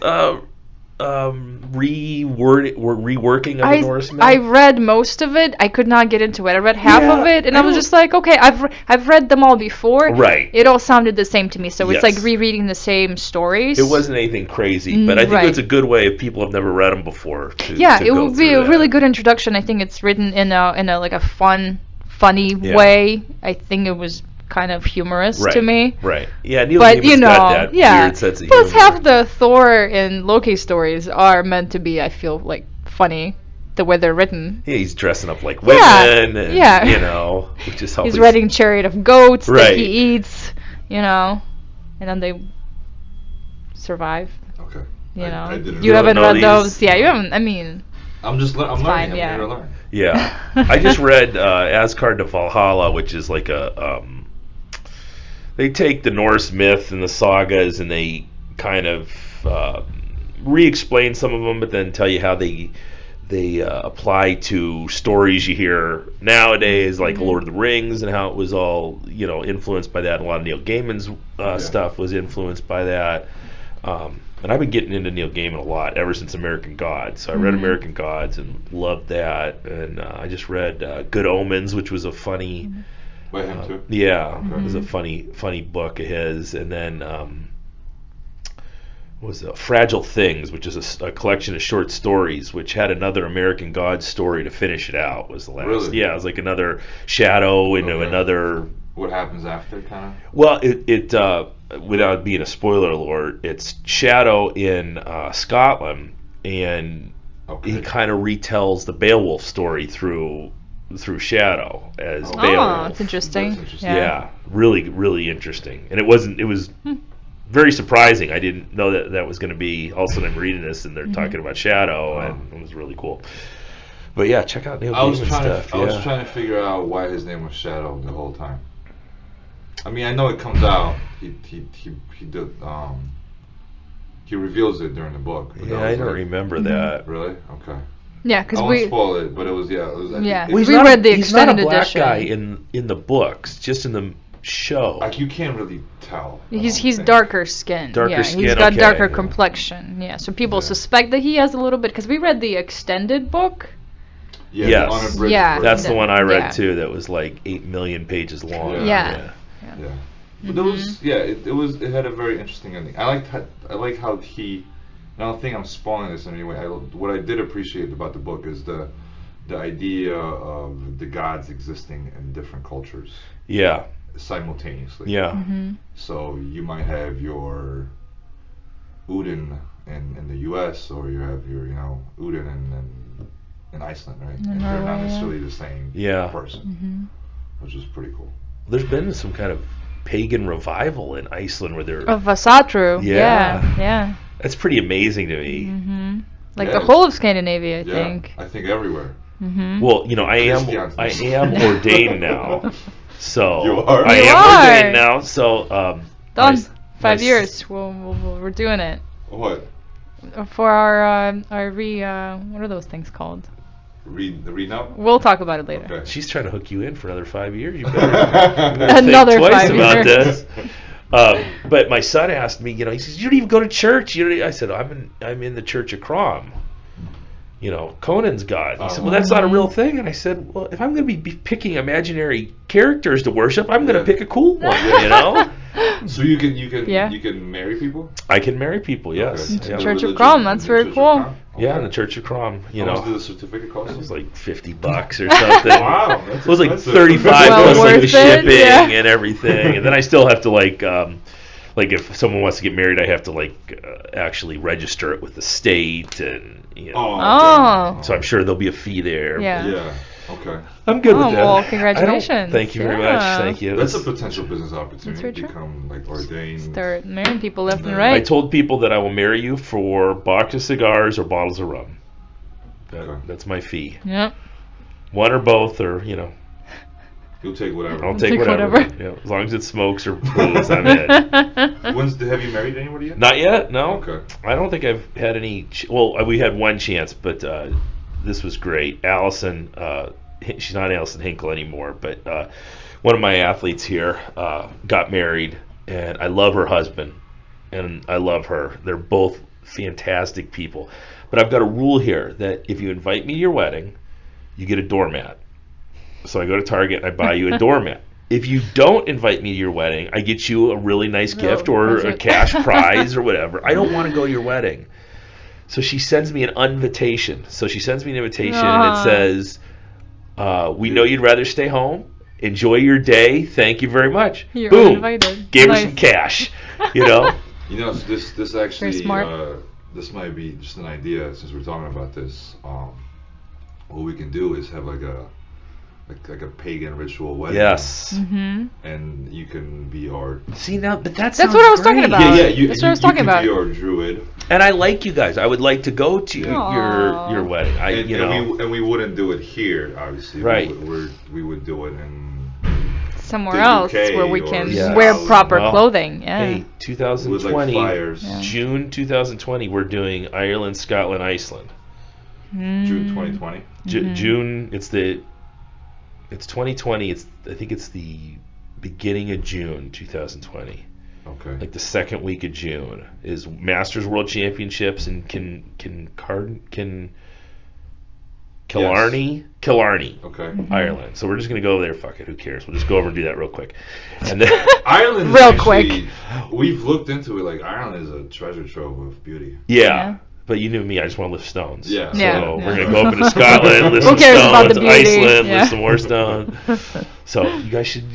Speaker 1: reworking of the Norse myth?
Speaker 2: I read most of it. I could not get into it. I read half of it, and I was just like, okay, I've read them all before.
Speaker 1: Right.
Speaker 2: It all sounded the same to me, so it's
Speaker 1: Yes.
Speaker 2: like rereading the same stories.
Speaker 1: It wasn't anything crazy, but I think it's a good way if people have never read them before.
Speaker 2: It would be a really good introduction. I think it's written in a like a funny way. I think it was kind of humorous to me.
Speaker 1: Right. Yeah, Neil
Speaker 2: but
Speaker 1: Gaiman's got that weird sense of
Speaker 2: Plus,
Speaker 1: humor.
Speaker 2: half the Thor and Loki stories are meant to be, I feel, like funny, the way they're written.
Speaker 1: Yeah, he's dressing up like women, and, you know, which is always...
Speaker 2: He's riding chariot of goats that
Speaker 1: Right.
Speaker 2: he eats, you know, and then they survive.
Speaker 3: Okay.
Speaker 2: You know,
Speaker 3: I didn't
Speaker 2: you haven't
Speaker 1: know
Speaker 2: read
Speaker 1: these.
Speaker 2: those. Yeah, you haven't. I mean,
Speaker 3: I'm learning. I'm here to learn.
Speaker 1: Yeah. I just read Asgard to Valhalla, which is like a... they take the Norse myth and the sagas and they kind of re-explain some of them, but then tell you how they apply to stories you hear nowadays, like Lord of the Rings, and how it was all, you know, influenced by that. A lot of Neil Gaiman's stuff was influenced by that. And I've been getting into Neil Gaiman a lot ever since American Gods. So I read American Gods and loved that. And I just read Good Omens, which was a funny...
Speaker 3: By him too?
Speaker 1: Yeah, it was a funny book of his. And then what was it? Fragile Things, which is a collection of short stories, which had another American Gods story to finish it out. Was the last?
Speaker 3: Really?
Speaker 1: Yeah, it was like another shadow into another.
Speaker 3: What happens after, kind of?
Speaker 1: Well, it without being a spoiler alert, it's Shadow in Scotland, and he kind of retells the Beowulf story through Shadow as Beowulf.
Speaker 2: Oh, that's interesting.
Speaker 1: Yeah, really interesting. And it was very surprising. I didn't know that was going to be. All of a sudden I'm reading this and they're talking about Shadow, and it was really cool. But yeah, check out Neil Gaiman's stuff.
Speaker 3: I was trying to figure out why his name was Shadow the whole time. I mean, I know it comes out. He did. He reveals it during the book.
Speaker 1: Yeah, I don't remember that.
Speaker 3: Really? Okay.
Speaker 2: Yeah, because
Speaker 3: I won't spoil it, but it was
Speaker 2: we read the
Speaker 1: he's not a
Speaker 2: extended
Speaker 1: black
Speaker 2: edition.
Speaker 1: guy in the books, just in the show.
Speaker 3: Like, you can't really tell.
Speaker 2: He's darker skinned. He's got darker complexion. Yeah, so people suspect that he has a little bit, because we read the extended book.
Speaker 3: Yeah,
Speaker 1: yes.
Speaker 3: the unabridged version.
Speaker 1: That's the one I read too. That was like 8 million pages long.
Speaker 2: Yeah.
Speaker 3: But it had a very interesting ending. I like how he. I don't think I'm spoiling this in any way. What I did appreciate about the book is the idea of the gods existing in different cultures.
Speaker 1: Yeah.
Speaker 3: Simultaneously.
Speaker 1: Yeah.
Speaker 3: So you might have your Odin in the U.S. or you have your Odin in Iceland, right? And they're not necessarily the same person, which is pretty cool.
Speaker 1: There's been some kind of pagan revival in Iceland where they're
Speaker 2: Of Vasatru. Yeah.
Speaker 1: That's pretty amazing to me.
Speaker 2: Like the whole of Scandinavia, I think.
Speaker 3: I think everywhere.
Speaker 2: Mm-hmm.
Speaker 1: Well, I am ordained now. So
Speaker 3: you are.
Speaker 1: I am ordained now. So
Speaker 2: done. 5 years. We're doing it.
Speaker 3: What?
Speaker 2: For our what are those things called?
Speaker 3: Read-up?
Speaker 2: We'll talk about it later.
Speaker 1: Okay. She's trying to hook you in for another 5 years. You better
Speaker 2: another
Speaker 1: think twice
Speaker 2: 5
Speaker 1: about
Speaker 2: years.
Speaker 1: this. But my son asked me, he says, "You don't even go to church." I said, "I'm in the Church of Crom." Conan's God. He said, "Well, that's not a real thing." And I said, "Well, if I'm going to be picking imaginary characters to worship, I'm going to pick a cool one."
Speaker 3: So you can marry people?
Speaker 1: I can marry people, yes.
Speaker 2: Okay. Church of Crom, that's very cool.
Speaker 3: Okay.
Speaker 1: Yeah, in the Church of Crom.
Speaker 3: How much did the certificate cost?
Speaker 1: It was like $50 or something.
Speaker 3: Wow,
Speaker 1: it was like
Speaker 3: expensive.
Speaker 1: $35
Speaker 2: well
Speaker 1: plus the shipping
Speaker 2: and
Speaker 1: everything, and then I still have to if someone wants to get married, I have to actually register it with the state, and so I'm sure there'll be a fee there.
Speaker 2: Yeah.
Speaker 3: Okay.
Speaker 1: I'm good with that.
Speaker 2: Well, congratulations.
Speaker 1: Thank you very much. Thank you.
Speaker 3: That's a potential business opportunity.
Speaker 2: That's very
Speaker 3: become ordained.
Speaker 2: Start marrying people left and right.
Speaker 1: I told people that I will marry you for a box of cigars or bottles of rum. That's my fee.
Speaker 2: Yep.
Speaker 1: One or both, or
Speaker 3: You'll take whatever.
Speaker 1: I'll take whatever. As long as it smokes or booze, I'm in.
Speaker 3: Have you married anybody yet?
Speaker 1: Not yet. No.
Speaker 3: Okay.
Speaker 1: I don't think I've had any. We had one chance, but this was great. Allison, she's not Allison Hinkle anymore, but one of my athletes here got married, and I love her husband, and I love her. They're both fantastic people. But I've got a rule here that if you invite me to your wedding, you get a doormat. So I go to Target and I buy you a doormat. If you don't invite me to your wedding, I get you a really nice gift or a cash prize or whatever. I don't want to go to your wedding. So she sends me an invitation. And it says, "We know you'd rather stay home. Enjoy your day. Thank you very much."
Speaker 2: You're
Speaker 1: Boom.
Speaker 2: Uninvited.
Speaker 1: Gave her some cash.
Speaker 3: This actually,
Speaker 2: very smart.
Speaker 3: This might be just an idea since we're talking about this. What we can do is have like a pagan ritual wedding.
Speaker 1: Yes.
Speaker 2: Mm-hmm.
Speaker 3: And you can be our.
Speaker 1: See now, but that's
Speaker 2: what I was talking about.
Speaker 3: Yeah.
Speaker 2: That's what I was talking about.
Speaker 3: You can be our druid.
Speaker 1: And I like you guys. I would like to go to your wedding.
Speaker 3: And we wouldn't do it here, obviously.
Speaker 1: Right.
Speaker 3: We would do it in
Speaker 2: somewhere else where we can
Speaker 1: Yes.
Speaker 2: wear proper clothing. Yeah.
Speaker 1: Hey, 2020,
Speaker 3: with flyers.
Speaker 1: June 2020, we're doing Ireland, Scotland, Iceland.
Speaker 3: June 2020.
Speaker 1: June. It's 2020. I think it's the beginning of June 2020.
Speaker 3: Okay.
Speaker 1: Like the second week of June is Masters World Championships in Killarney,
Speaker 3: okay.
Speaker 1: Ireland. So we're just gonna go there. Fuck it, who cares? We'll just go over and do that real quick. And then
Speaker 3: Ireland,
Speaker 2: real quick.
Speaker 3: We've looked into it. Like Ireland is a treasure trove of beauty.
Speaker 1: Yeah. But you knew me, I just want to lift stones.
Speaker 3: Yeah.
Speaker 1: So we're going to go up into Scotland, lift
Speaker 2: Who
Speaker 1: some
Speaker 2: cares about
Speaker 1: stones,
Speaker 2: the beauty?
Speaker 1: Iceland, lift some more stones. So you guys should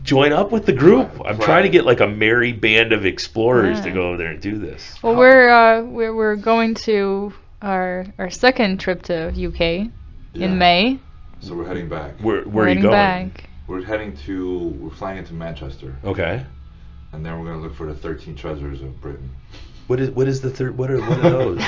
Speaker 1: join up with the group. I'm trying to get like a merry band of explorers to go over there and do this.
Speaker 2: Well, we're going to our second trip to UK in May.
Speaker 3: So we're heading back.
Speaker 1: Where are you going?
Speaker 2: Back.
Speaker 3: We're flying into Manchester.
Speaker 1: Okay.
Speaker 3: And then we're going to look for the 13 treasures of Britain.
Speaker 1: What is the third? What are those?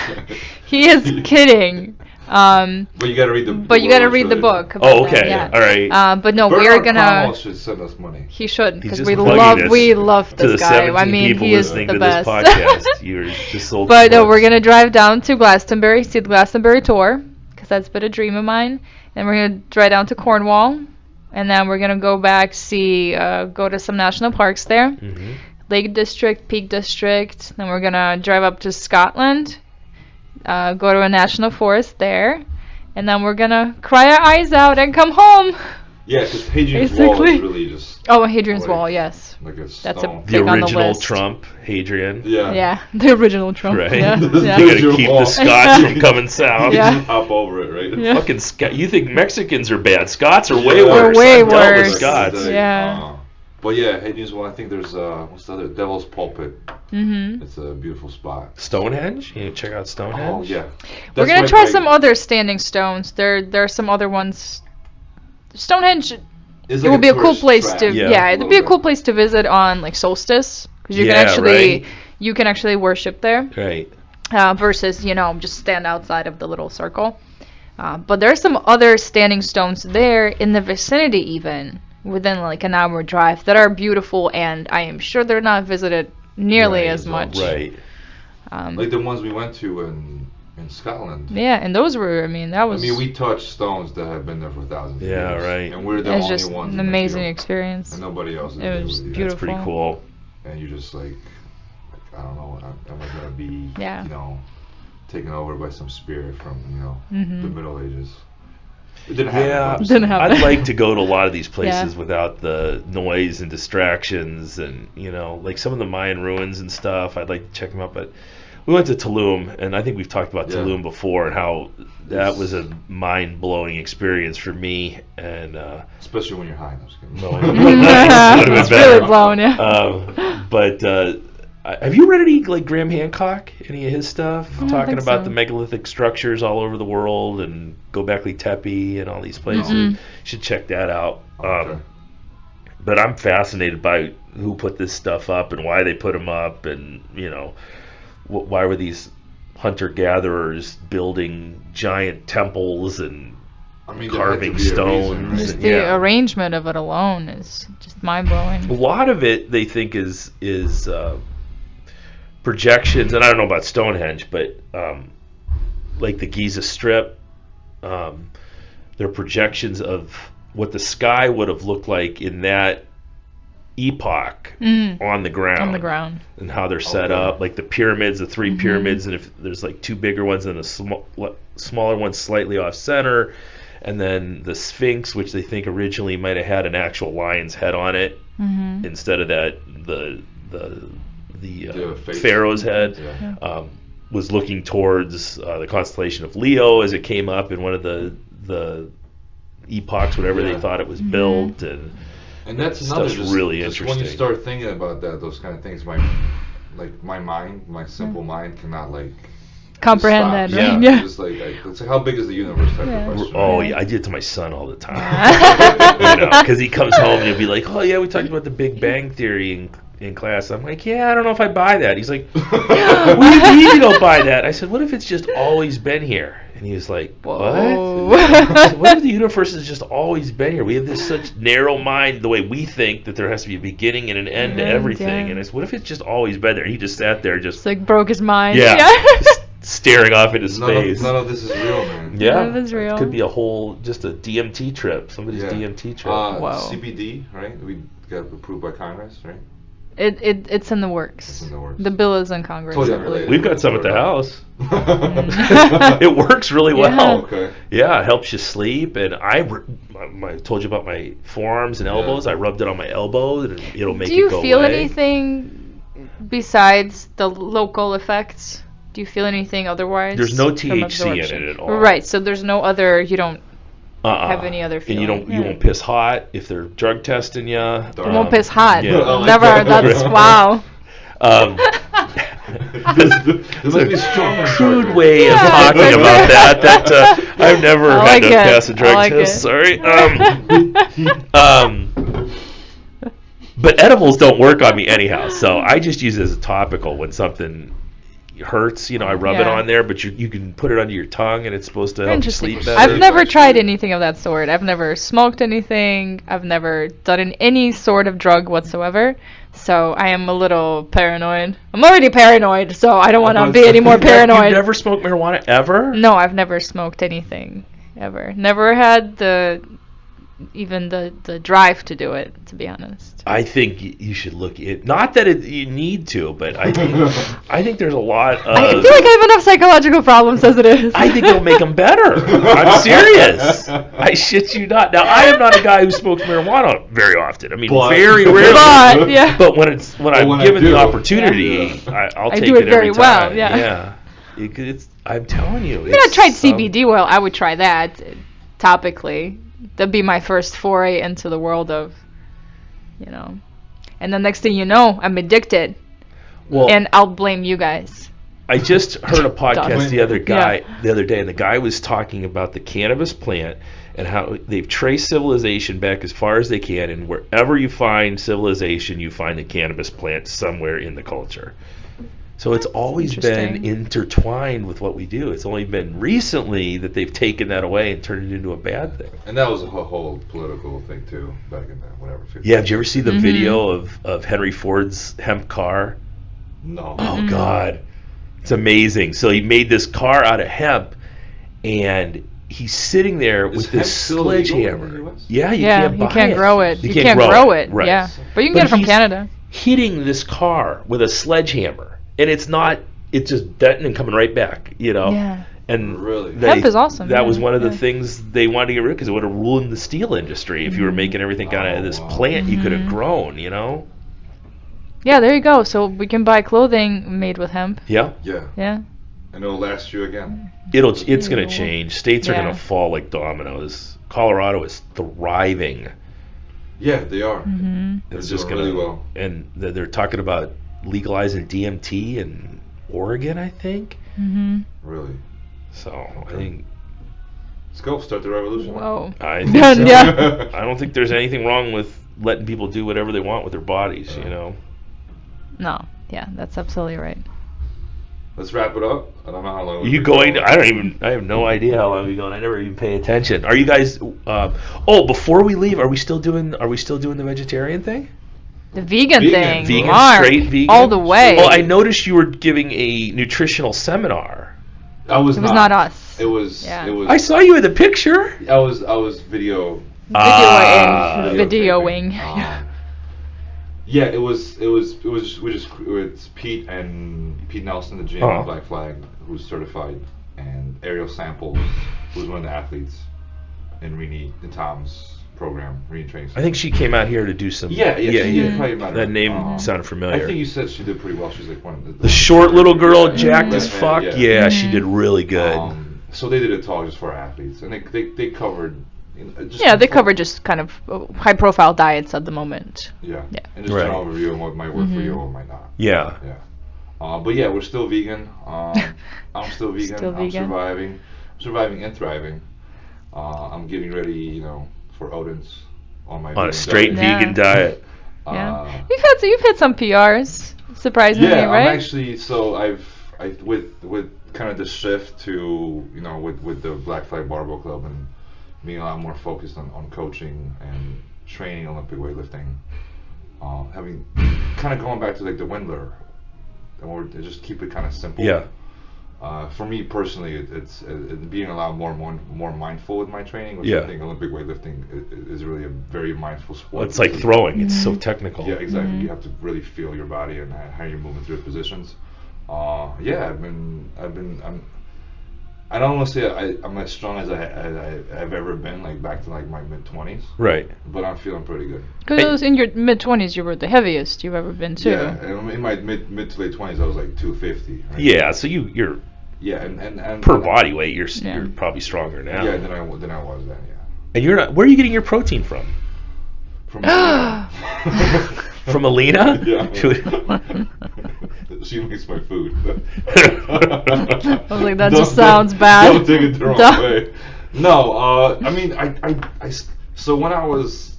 Speaker 2: He is kidding.
Speaker 3: But you got to read the.
Speaker 2: But you got to read the book.
Speaker 1: Oh, okay. All right.
Speaker 2: But no,
Speaker 3: Bernard
Speaker 2: we're gonna.
Speaker 3: Cornwell should send us money.
Speaker 2: He should, because
Speaker 1: we love
Speaker 2: this guy. I mean, he is the best.
Speaker 1: Podcast. You're just sold.
Speaker 2: But no, we're gonna drive down to Glastonbury, see the Glastonbury tour, because that's been a dream of mine. And we're gonna drive down to Cornwall, and then we're gonna go back go to some national parks there.
Speaker 1: Mm-hmm.
Speaker 2: Lake District, Peak District. Then we're gonna drive up to Scotland, go to a national forest there, and then we're gonna cry our eyes out and come home.
Speaker 3: Yeah, because Hadrian's Wall is really just.
Speaker 2: Oh, Hadrian's Wall, yes.
Speaker 3: Like a
Speaker 2: That's
Speaker 3: stone.
Speaker 1: The original
Speaker 2: on the list.
Speaker 1: Trump, Hadrian.
Speaker 3: Yeah.
Speaker 2: Yeah, the original Trump.
Speaker 1: Right.
Speaker 2: Yeah.
Speaker 1: You gotta keep the Scots from coming south.
Speaker 2: Yeah.
Speaker 3: Up over it, right?
Speaker 2: Yeah.
Speaker 1: Fucking you think Mexicans are bad? Scots are way worse.
Speaker 2: Way
Speaker 1: I've dealt with
Speaker 2: worse.
Speaker 1: Scots.
Speaker 2: Yeah.
Speaker 3: But yeah, Hadrian's Wall. I think there's what's the other? Devil's Pulpit.
Speaker 2: Mm-hmm.
Speaker 3: It's a beautiful spot.
Speaker 1: Stonehenge? You need to check out Stonehenge?
Speaker 3: Oh yeah.
Speaker 2: We're gonna try some other standing stones. There are some other ones. Stonehenge. It would be a cool place to. Yeah, it'd be a cool place to visit on like solstice, because you can actually worship there.
Speaker 1: Right.
Speaker 2: versus, just stand outside of the little circle. But there's some other standing stones there in the vicinity, even within like an hour drive, that are beautiful, and I am sure they're not visited nearly as much.
Speaker 1: Right.
Speaker 3: Like the ones we went to in Scotland.
Speaker 2: Yeah, and those were, that was...
Speaker 3: we touched stones that have been there for thousands of years.
Speaker 1: Yeah, right.
Speaker 3: And we're the only
Speaker 2: just
Speaker 3: ones.
Speaker 2: An amazing experience.
Speaker 3: And nobody else is
Speaker 2: It
Speaker 3: there
Speaker 2: was
Speaker 3: with you.
Speaker 2: beautiful.
Speaker 1: That's pretty cool.
Speaker 3: And you're just like, I don't know, am I gonna be, taken over by some spirit from, the Middle Ages? It didn't happen.
Speaker 1: Yeah,
Speaker 2: didn't happen.
Speaker 1: I'd like to go to a lot of these places without the noise and distractions, and like some of the Mayan ruins and stuff. I'd like to check them out, but we went to Tulum, and I think we've talked about Tulum before, and how that was a mind-blowing experience for me. And
Speaker 3: especially when you're high. I'm just kidding.
Speaker 2: It's really blown, yeah.
Speaker 1: But have you read any like Graham Hancock? Any of his stuff talking about the megalithic structures all over the world, and Göbekli Tepe and all these places? You should check that out.
Speaker 3: Okay.
Speaker 1: But I'm fascinated by who put this stuff up and why they put them up, and why were these hunter-gatherers building giant temples and carving stones?
Speaker 2: Just the arrangement of it alone is just mind-blowing.
Speaker 1: A lot of it they think is projections, and I don't know about Stonehenge, but like the Giza Strip, they're projections of what the sky would have looked like in that epoch on the ground, and how they're set up, like the pyramids, the three pyramids, and if there's like two bigger ones and a smaller one slightly off center, and then the Sphinx, which they think originally might have had an actual lion's head on it instead of that the pharaoh's head, was looking towards the constellation of Leo as it came up in one of the epochs, whatever they thought it was built, and
Speaker 3: that's another
Speaker 1: really
Speaker 3: just
Speaker 1: interesting.
Speaker 3: When you start thinking about those kind of things, my simple mind cannot like
Speaker 2: comprehend that, right?
Speaker 3: Yeah. Just like it's like, how big is the universe type of question.
Speaker 1: Oh yeah, I did it to my son all the time. Because he comes home and he'll be like, "Oh yeah, we talked about the Big Bang Theory in class." I'm like, "Yeah, I don't know if I buy that." He's like, "What do you don't buy that?" I said, "What if it's just always been here?" And he was like, "What?" I said, "What if the universe has just always been here? We have this such narrow mind, the way we think that there has to be a beginning and an end to everything." And I said, "What if it's just always been there?" He just sat there, just
Speaker 2: like broke his mind.
Speaker 1: Yeah. Staring off into space.
Speaker 3: None of this is real, man.
Speaker 1: Yeah,
Speaker 2: none of this is real.
Speaker 1: It could be just a DMT trip. Somebody's DMT trip.
Speaker 3: CBD, right? We got approved by Congress, right?
Speaker 2: It's in the works.
Speaker 3: It's in the works.
Speaker 2: The bill is in Congress.
Speaker 1: We've got some at the house. It works really well.
Speaker 3: Okay.
Speaker 1: Yeah, it helps you sleep. And I told you about my forearms and elbows. I rubbed it on my elbow, and it'll make it go away.
Speaker 2: Do you feel anything besides the local effects? Do you feel anything otherwise?
Speaker 1: There's no THC in it at all.
Speaker 2: Right, so there's no other, you don't have any other feeling.
Speaker 1: And you won't piss hot if they're drug testing you.
Speaker 2: You won't piss hot.
Speaker 1: Yeah.
Speaker 2: Never, that's, wow.
Speaker 1: There's a crude way of talking about that I've never had to pass a drug test. Sorry. But edibles don't work on me anyhow, so I just use it as a topical when something hurts. I rub it on there, but you can put it under your tongue, and it's supposed to help you sleep better.
Speaker 2: I've never tried anything of that sort. I've never smoked anything. I've never done any sort of drug whatsoever. So I am a little paranoid. I'm already paranoid, so I don't want to be any more paranoid.
Speaker 1: You've never smoked marijuana ever?
Speaker 2: No, I've never smoked anything ever. Never had the drive to do it, to be honest.
Speaker 1: I think you should look at, not that you need to, but I think there's a lot of...
Speaker 2: I feel like I have enough psychological problems as it is.
Speaker 1: I think it'll make them better. I'm serious. I shit you not. Now, I am not a guy who smokes marijuana very often. I mean, very rarely. But when I'm given the opportunity, I'll take it every time.
Speaker 2: Well, yeah.
Speaker 1: I'm telling you.
Speaker 2: I tried CBD oil. I would try that topically. That'd be my first foray into the world of, and the next thing you know, I'm addicted. Well, and I'll blame you guys.
Speaker 1: I just heard a podcast the other day, and the guy was talking about the cannabis plant and how they've traced civilization back as far as they can, and wherever you find civilization, you find the cannabis plant somewhere in the culture. So it's always been intertwined with what we do. It's only been recently that they've taken that away and turned it into a bad thing.
Speaker 3: And that was a whole political thing too, back in the whatever. 50s.
Speaker 1: Yeah, did you ever see the video of Henry Ford's hemp car?
Speaker 3: No.
Speaker 1: Oh God, it's amazing. So he made this car out of hemp, and he's sitting there with this sledgehammer. Yeah, you can't
Speaker 2: grow it. You can't grow it.
Speaker 1: Right.
Speaker 2: Yeah, but you can get it from Canada.
Speaker 1: Hitting this car with a sledgehammer, and it's just denting and coming right back.
Speaker 2: Yeah.
Speaker 1: And
Speaker 3: really,
Speaker 2: hemp is awesome.
Speaker 1: That was one of the things they wanted to get rid of, because it would have ruined the steel industry if you were making everything out of this plant you could have grown.
Speaker 2: Yeah, there you go. So we can buy clothing made with hemp.
Speaker 1: Yeah.
Speaker 2: Yeah.
Speaker 3: And it'll last you again.
Speaker 1: It's going to change. States are going to fall like dominoes. Colorado is thriving.
Speaker 3: Yeah, they are.
Speaker 1: It's just going
Speaker 3: really well.
Speaker 1: And they're talking about legalizing DMT in Oregon, I think.
Speaker 3: Really?
Speaker 1: So I think.
Speaker 3: Let's go. Start the revolution.
Speaker 2: Whoa.
Speaker 1: I think so. Yeah. I don't think there's anything wrong with letting people do whatever they want with their bodies.
Speaker 2: No. Yeah, that's absolutely right.
Speaker 3: Let's wrap it up. I don't know how long.
Speaker 1: Are you going? I have no idea how long we're going. I never even pay attention. Are you guys? Before we leave, are we still doing the vegetarian thing?
Speaker 2: The vegan thing.
Speaker 1: Vegan,
Speaker 2: Mark,
Speaker 1: straight vegan.
Speaker 2: All the way.
Speaker 1: Well, I noticed you were giving a nutritional seminar.
Speaker 3: It was
Speaker 2: not us.
Speaker 3: It was.
Speaker 2: Yeah.
Speaker 3: It was.
Speaker 1: I saw you in the picture.
Speaker 3: I was video.
Speaker 2: Videoing.
Speaker 3: Yeah, it was it's Pete Nelson, the GM of Black Flag, who's certified, and Ariel Sample, who's one of the athletes in Tom's program, Rini Training Center.
Speaker 1: I think she came out here to do some.
Speaker 3: Yeah.
Speaker 1: That name sounded familiar.
Speaker 3: I think you said she did pretty well. She's like one of
Speaker 1: the short little girl, jacked as fuck. Yeah, she did really good.
Speaker 3: So they did a talk just for athletes, and they covered.
Speaker 2: They cover just kind of high-profile diets at the moment.
Speaker 3: Yeah. And just an overview of what might work for you or might not.
Speaker 1: Yeah.
Speaker 3: But yeah, we're still vegan. I'm still vegan. I'm surviving and thriving. I'm getting ready, for Odin's on a
Speaker 1: straight vegan diet.
Speaker 2: Yeah. You've had some PRs, surprisingly, right?
Speaker 3: I'm actually with kind of the shift to with the Black Flag Barbell Club and being a lot more focused on coaching and training Olympic weightlifting, having kind of going back to like the Wendler, or just keep it kind of simple.
Speaker 1: Yeah.
Speaker 3: For me personally, it's being a lot more mindful with my training. Which I think Olympic weightlifting is really a very mindful sport.
Speaker 1: Well, it's like throwing; it's so technical.
Speaker 3: Yeah, exactly. You have to really feel your body and how you're moving through the positions. I don't want to say I'm as strong as I've ever been, like back to like my mid-20s.
Speaker 1: Right.
Speaker 3: But I'm feeling pretty good.
Speaker 2: Because in your mid-20s, you were the heaviest you've ever been too.
Speaker 3: Yeah, and in my mid to late 20s, I was like 250. Right?
Speaker 1: Yeah, so you're.
Speaker 3: Yeah, and
Speaker 1: per body weight, you're probably stronger now.
Speaker 3: Yeah, than I was then. Yeah.
Speaker 1: And you're not. Where are you getting your protein from?
Speaker 3: From Alina.
Speaker 1: From Alina?
Speaker 3: Yeah. She makes my food.
Speaker 2: I was like, that just sounds bad.
Speaker 3: Don't take it the wrong way. No, I mean, I so when I was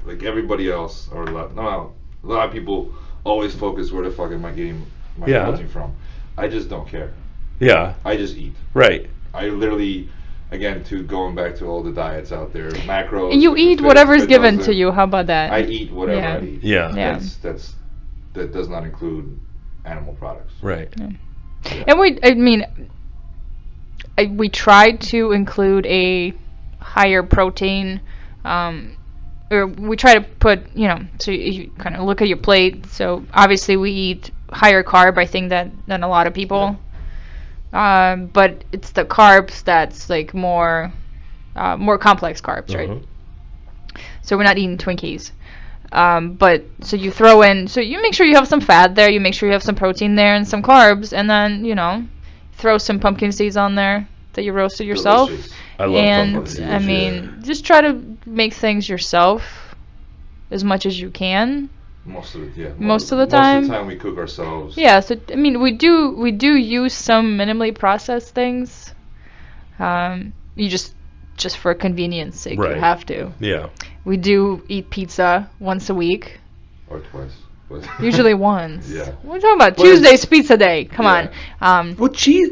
Speaker 3: like everybody else, or a lot of people always focus where the fuck am I getting my protein from? I just don't care.
Speaker 1: Yeah.
Speaker 3: I just eat.
Speaker 1: Right.
Speaker 3: I literally, again, going back to all the diets out there, macros.
Speaker 2: And you eat whatever's given to you. How about that?
Speaker 3: I eat whatever I eat.
Speaker 1: Yeah.
Speaker 3: That does not include animal products.
Speaker 1: Right.
Speaker 2: Yeah. And we tried to include a higher protein, or we try to put, so you kind of look at your plate. So obviously we eat higher carb, I think, than a lot of people. Yeah. But it's the carbs that's like more complex carbs, right? So we're not eating Twinkies. But so you throw in, so you make sure you have some fat there, you make sure you have some protein there and some carbs, and then, throw some pumpkin seeds on there that you roasted yourself.
Speaker 3: Delicious.
Speaker 1: I love pumpkin seeds.
Speaker 2: And, I mean, just try to make things yourself as much as you can.
Speaker 3: Most of the time.
Speaker 2: Most of the
Speaker 3: time we cook ourselves.
Speaker 2: Yeah, so, I mean, we do use some minimally processed things. You just for convenience sake, you have to.
Speaker 1: Yeah.
Speaker 2: We do eat pizza once a week.
Speaker 3: Or twice.
Speaker 2: Usually once.
Speaker 3: Yeah.
Speaker 2: What are you talking about? Tuesday's pizza day. Come on.
Speaker 1: Well, cheese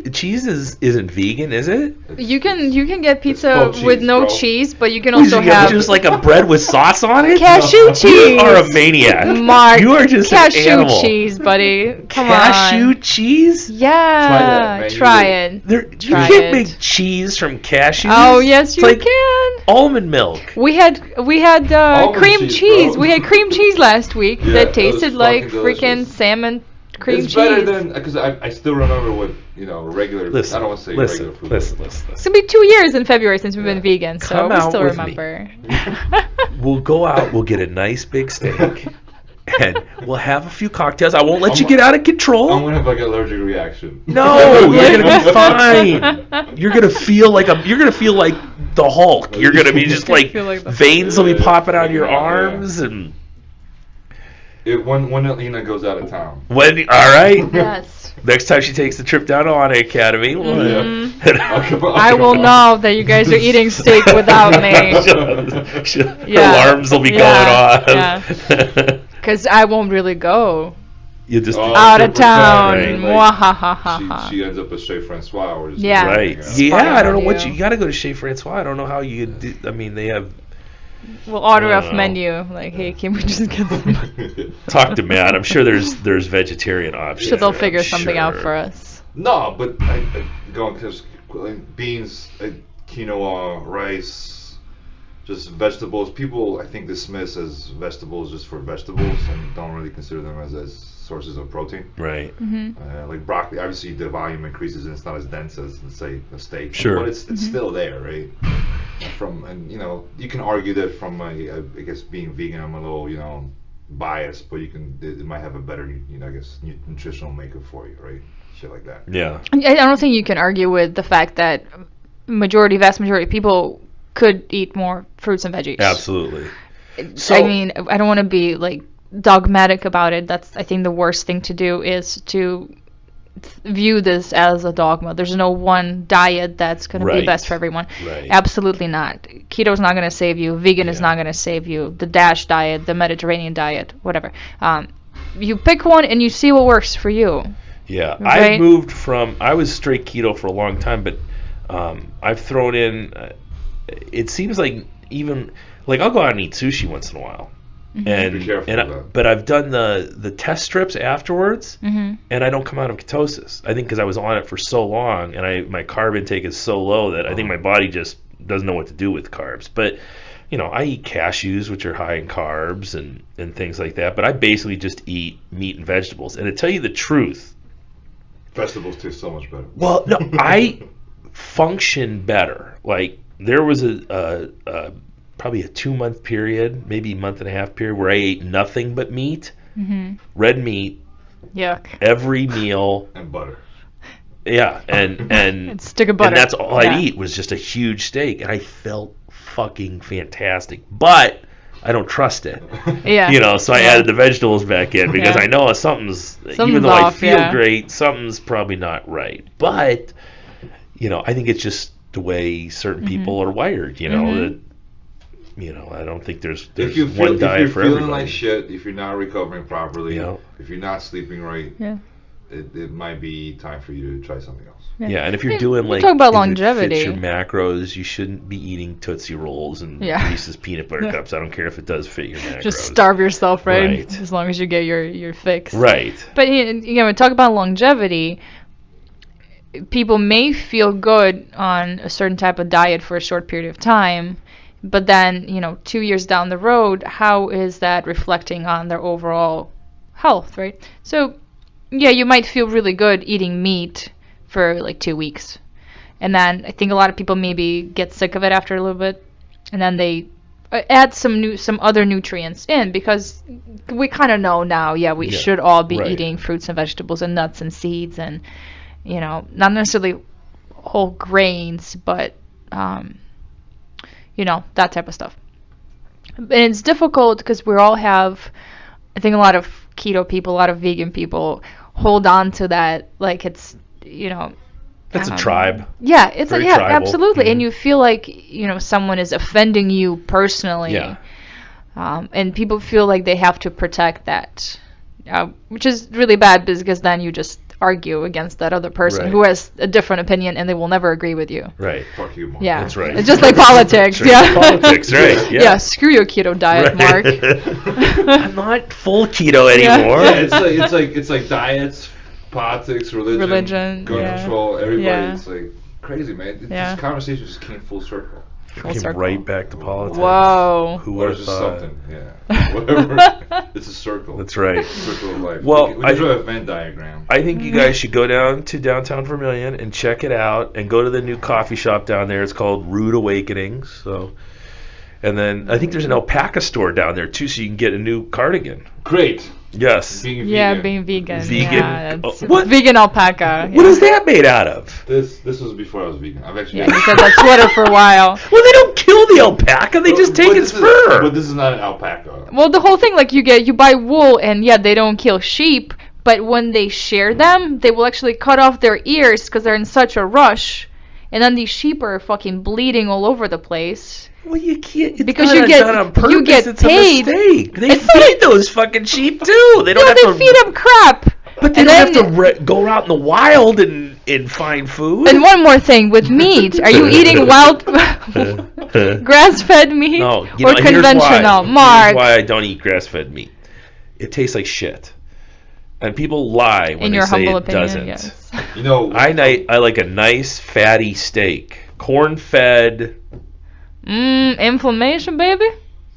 Speaker 1: isn't vegan, is it?
Speaker 2: You can get pizza with no cheese, but you can
Speaker 1: also
Speaker 2: have
Speaker 1: just like a bread with sauce on it.
Speaker 2: Cashew cheese.
Speaker 1: You are a maniac.
Speaker 2: Mark,
Speaker 1: you are just
Speaker 2: cashew
Speaker 1: an animal.
Speaker 2: cheese, buddy. Come
Speaker 1: cashew
Speaker 2: on.
Speaker 1: cheese?
Speaker 2: Yeah. Try it.
Speaker 1: You can't make cheese from cashews.
Speaker 2: Oh yes, you can.
Speaker 1: Almond milk.
Speaker 2: We had cream cheese. We had cream cheese last week that tasted like freaking salmon cream cheese.
Speaker 3: It's better than, because I still remember what regular. I don't want to say regular food.
Speaker 1: Listen.
Speaker 2: It's gonna be 2 years in February since we've been vegan, so we still remember.
Speaker 1: We'll go out. We'll get a nice big steak. And we'll have a few cocktails. I won't let you get out of control.
Speaker 3: I'm gonna have like an allergic reaction.
Speaker 1: No, you're gonna be fine. You're gonna feel like the Hulk. You're gonna be just like veins will be popping out of your arms and.
Speaker 3: When Alina goes out of town.
Speaker 1: All right.
Speaker 2: Yes.
Speaker 1: Next time she takes the trip down to Honor Academy,
Speaker 2: I will know that you guys are eating steak without me.
Speaker 1: Alarms will be going off.
Speaker 2: Yeah. Because I won't really go.
Speaker 1: You just
Speaker 2: out of town.
Speaker 3: Right? She ends up at Chez Francois. Or
Speaker 2: yeah.
Speaker 1: Right. Yeah. I don't know what you got to go to Chez Francois. I don't know how you do. I mean, they have.
Speaker 2: We'll order off menu. Like, hey, can we just get some?
Speaker 1: Talk to Matt. I'm sure there's vegetarian options.
Speaker 2: Sure, they'll figure something out for us.
Speaker 3: No, but going because beans, quinoa, rice, just vegetables. People I think dismiss as vegetables just for vegetables and don't really consider them as sources of protein.
Speaker 1: Right.
Speaker 2: Mm-hmm.
Speaker 3: Like broccoli, obviously the volume increases and it's not as dense as let's say a steak.
Speaker 1: Sure.
Speaker 3: But it's still there, right? You can argue that from I guess being vegan, I'm a little biased, but it might have a better I guess nutritional makeup for you, right? Shit like that.
Speaker 1: Yeah.
Speaker 2: I don't think you can argue with the fact that vast majority of people could eat more fruits and veggies.
Speaker 1: Absolutely.
Speaker 2: So, I mean, I don't want to be like dogmatic about it. I think the worst thing to do is to view this as a dogma. There's no one diet that's going to be best for everyone.
Speaker 1: Right.
Speaker 2: Absolutely not. Keto is not going to save you. Vegan is not going to save you. The DASH diet, the Mediterranean diet, whatever. You pick one and you see what works for you.
Speaker 1: Yeah. Right? I moved I was straight keto for a long time, but I've thrown in, it seems like even, like I'll go out and eat sushi once in a while.
Speaker 2: Mm-hmm.
Speaker 1: But I've done the test strips afterwards,
Speaker 2: mm-hmm.
Speaker 1: and I don't come out of ketosis. I think because I was on it for so long, and my carb intake is so low that I think my body just doesn't know what to do with carbs. But I eat cashews, which are high in carbs and things like that. But I basically just eat meat and vegetables. And to tell you the truth,
Speaker 3: vegetables taste so much better.
Speaker 1: Well, no, I function better. Like there was probably a 2-month period, maybe a month and a half period where I ate nothing but meat,
Speaker 2: mm-hmm.
Speaker 1: red meat,
Speaker 2: yuck,
Speaker 1: every meal,
Speaker 3: and butter.
Speaker 1: Yeah, and
Speaker 2: stick of butter,
Speaker 1: and that's all I'd eat was just a huge steak, and I felt fucking fantastic. But I don't trust it.
Speaker 2: Yeah,
Speaker 1: so I added the vegetables back in because I know something's even though
Speaker 2: off,
Speaker 1: I feel great, something's probably not right. But I think it's just the way certain people are wired. That. I don't think there's one diet for everybody. If you're feeling
Speaker 3: like shit, if you're not recovering properly, if you're not sleeping right, it might be time for you to try something else.
Speaker 1: Yeah, and if you're doing like
Speaker 2: talk about longevity,
Speaker 1: fits your macros, you shouldn't be eating Tootsie Rolls and Reese's peanut butter cups. I don't care if it does fit your macros.
Speaker 2: Just starve yourself, right? As long as you get your fix.
Speaker 1: Right.
Speaker 2: But talk about longevity. People may feel good on a certain type of diet for a short period of time. But then, 2 years down the road, how is that reflecting on their overall health, right? So, you might feel really good eating meat for like 2 weeks. And then I think a lot of people maybe get sick of it after a little bit. And then they add some other nutrients in because we kind of know now, we should all be eating fruits and vegetables and nuts and seeds and, not necessarily whole grains, but... that type of stuff. And it's difficult because we all have, I think a lot of keto people, a lot of vegan people hold on to that like it's,
Speaker 1: It's a tribe.
Speaker 2: Yeah, it's
Speaker 1: tribal.
Speaker 2: Absolutely. Mm-hmm. And you feel like, someone is offending you personally.
Speaker 1: Yeah.
Speaker 2: And people feel like they have to protect that which is really bad because then you just argue against that other person who has a different opinion and they will never agree with you.
Speaker 1: Right.
Speaker 3: Fuck you, Mark.
Speaker 2: Yeah.
Speaker 1: That's right.
Speaker 2: It's just like politics. Yeah.
Speaker 1: Politics, right.
Speaker 2: Yeah. Screw your keto diet, Mark.
Speaker 1: I'm not full keto anymore.
Speaker 3: It's like diets, politics, religion, gun control, everybody. It's like crazy, man. This conversation just came full circle.
Speaker 1: Came right back to politics.
Speaker 2: Whoa.
Speaker 1: Who would have
Speaker 3: just
Speaker 1: thought?
Speaker 3: Something, yeah. Whatever. It's a circle.
Speaker 1: That's right.
Speaker 3: Circle of life.
Speaker 1: Well,
Speaker 3: we draw a Venn diagram.
Speaker 1: I think you guys should go down to downtown Vermilion and check it out, and go to the new coffee shop down there. It's called Rude Awakenings. So, and then I think there's an alpaca store down there too, so you can get a new cardigan.
Speaker 3: Great.
Speaker 1: Yes.
Speaker 3: Being
Speaker 2: vegan.
Speaker 1: Vegan.
Speaker 2: Yeah,
Speaker 1: what?
Speaker 2: Vegan alpaca.
Speaker 1: What is that made out of?
Speaker 3: This was before I was vegan. I've actually.
Speaker 2: Yeah, you said that sweater for a while.
Speaker 1: Well, they don't kill the alpaca; they just take its fur.
Speaker 3: But this is not an alpaca.
Speaker 2: Well, the whole thing, like you buy wool, and they don't kill sheep, but when they shear them, they will actually cut off their ears because they're in such a rush, and then these sheep are fucking bleeding all over the place.
Speaker 1: Well, you can't. It's
Speaker 2: because
Speaker 1: not
Speaker 2: you get
Speaker 1: done on purpose.
Speaker 2: you get
Speaker 1: it's
Speaker 2: paid.
Speaker 1: A mistake. They feed those fucking sheep too. They don't have to.
Speaker 2: They feed them crap.
Speaker 1: But they don't have to go out in the wild and find food.
Speaker 2: And one more thing with meat: are you eating wild grass-fed meat or conventional? Mark,
Speaker 1: here's why I don't eat grass-fed meat. It tastes like shit, and people lie when they say it doesn't.
Speaker 2: Yes.
Speaker 3: You know,
Speaker 1: I like a nice fatty steak, corn-fed.
Speaker 2: Inflammation, baby.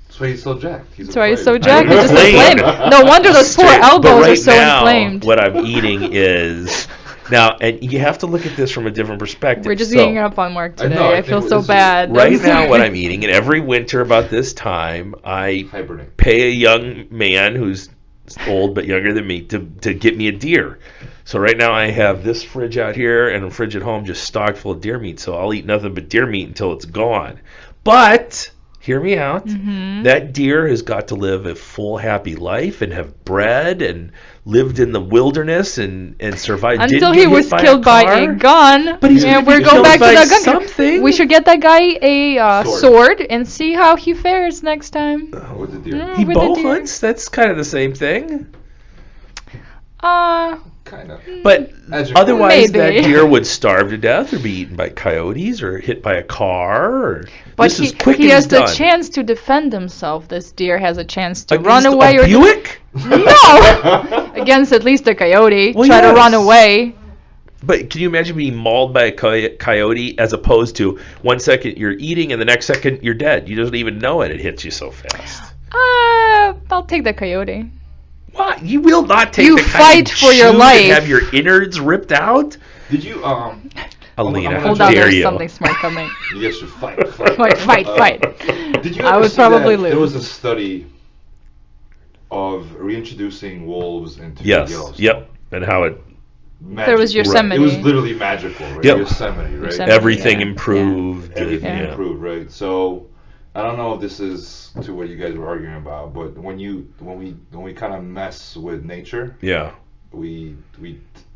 Speaker 3: That's why he's so jacked.
Speaker 2: That's why he's so jacked. He's just inflamed. No wonder those poor elbows are so inflamed.
Speaker 1: What I'm eating is now, and you have to look at this from a different perspective.
Speaker 2: We're just ganging up on Mark today. I feel so bad.
Speaker 1: Right now, what I'm eating, and every winter about this time, I pay a young man who's old but younger than me to get me a deer. So right now I have this fridge out here and a fridge at home just stocked full of deer meat. So I'll eat nothing but deer meat until it's gone. But hear me out. Mm-hmm. That deer has got to live a full, happy life and have bred and lived in the wilderness and survived.
Speaker 2: Until he was killed by a gun.
Speaker 1: But
Speaker 2: we're going back to that gun. Something. We should get that guy a sword and see how he fares next time.
Speaker 3: With the deer.
Speaker 1: He bow hunts. That's kind of the same thing.
Speaker 3: Kind of.
Speaker 1: But otherwise, that deer would starve to death or be eaten by coyotes or hit by a car.
Speaker 2: But he has the chance to defend himself. This deer has a chance to run away.
Speaker 1: A Buick?
Speaker 2: No! Against at least a coyote. Try to run away.
Speaker 1: But can you imagine being mauled by a coyote as opposed to 1 second you're eating and the next second you're dead? You don't even know it. It hits you so fast.
Speaker 2: I'll take the coyote.
Speaker 1: What? You will not take the
Speaker 2: fight for your life.
Speaker 1: And have your innards ripped out?
Speaker 3: Did you,
Speaker 1: Alina,
Speaker 2: hold on, there's something smart coming.
Speaker 3: You guys should fight.
Speaker 2: Fight.
Speaker 3: Did you
Speaker 2: I would probably lose.
Speaker 3: There was a study of reintroducing wolves into Yellowstone.
Speaker 1: Yep. And how it...
Speaker 2: There was Yosemite.
Speaker 3: Right. It was literally magical, right?
Speaker 1: Yep.
Speaker 3: Yosemite, right?
Speaker 1: Everything improved.
Speaker 3: Yeah. Everything improved, right? So... I don't know if this is to what you guys were arguing about, but when we kind of mess with nature, we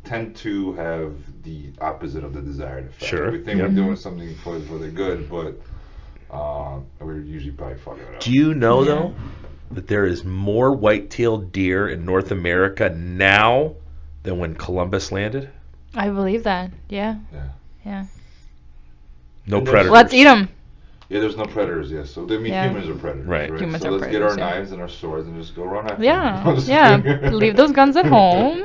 Speaker 3: tend to have the opposite of the desired effect.
Speaker 1: Sure.
Speaker 3: We think we're doing something for the good, but we're usually probably fucking it up.
Speaker 1: Do you know though that there is more white-tailed deer in North America now than when Columbus landed?
Speaker 2: I believe that. Yeah.
Speaker 1: No predators.
Speaker 2: Let's eat them.
Speaker 3: Yeah, there's no predators, so humans are predators, right?
Speaker 2: Humans
Speaker 3: so
Speaker 2: are
Speaker 3: let's
Speaker 2: predators,
Speaker 3: get our knives and our swords and just go run after
Speaker 2: them. Leave those guns at home.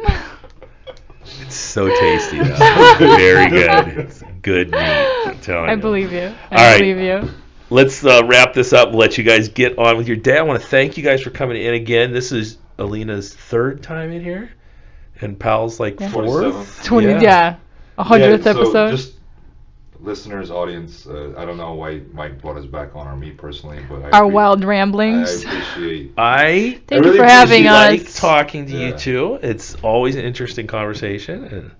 Speaker 1: It's so tasty, though. Very good. It's good meat, I'm telling you.
Speaker 2: I believe you.
Speaker 1: I believe you. Let's wrap this up and let you guys get on with your day. I want to thank you guys for coming in again. This is Alina's third time in here, and Pal's like fourth.
Speaker 2: 100th episode.
Speaker 3: Just listeners, audience, I don't know why Mike brought us back on, or me personally, but
Speaker 2: our wild ramblings.
Speaker 3: I appreciate.
Speaker 2: Thank you for having us.
Speaker 1: I like talking to you too. It's always an interesting conversation.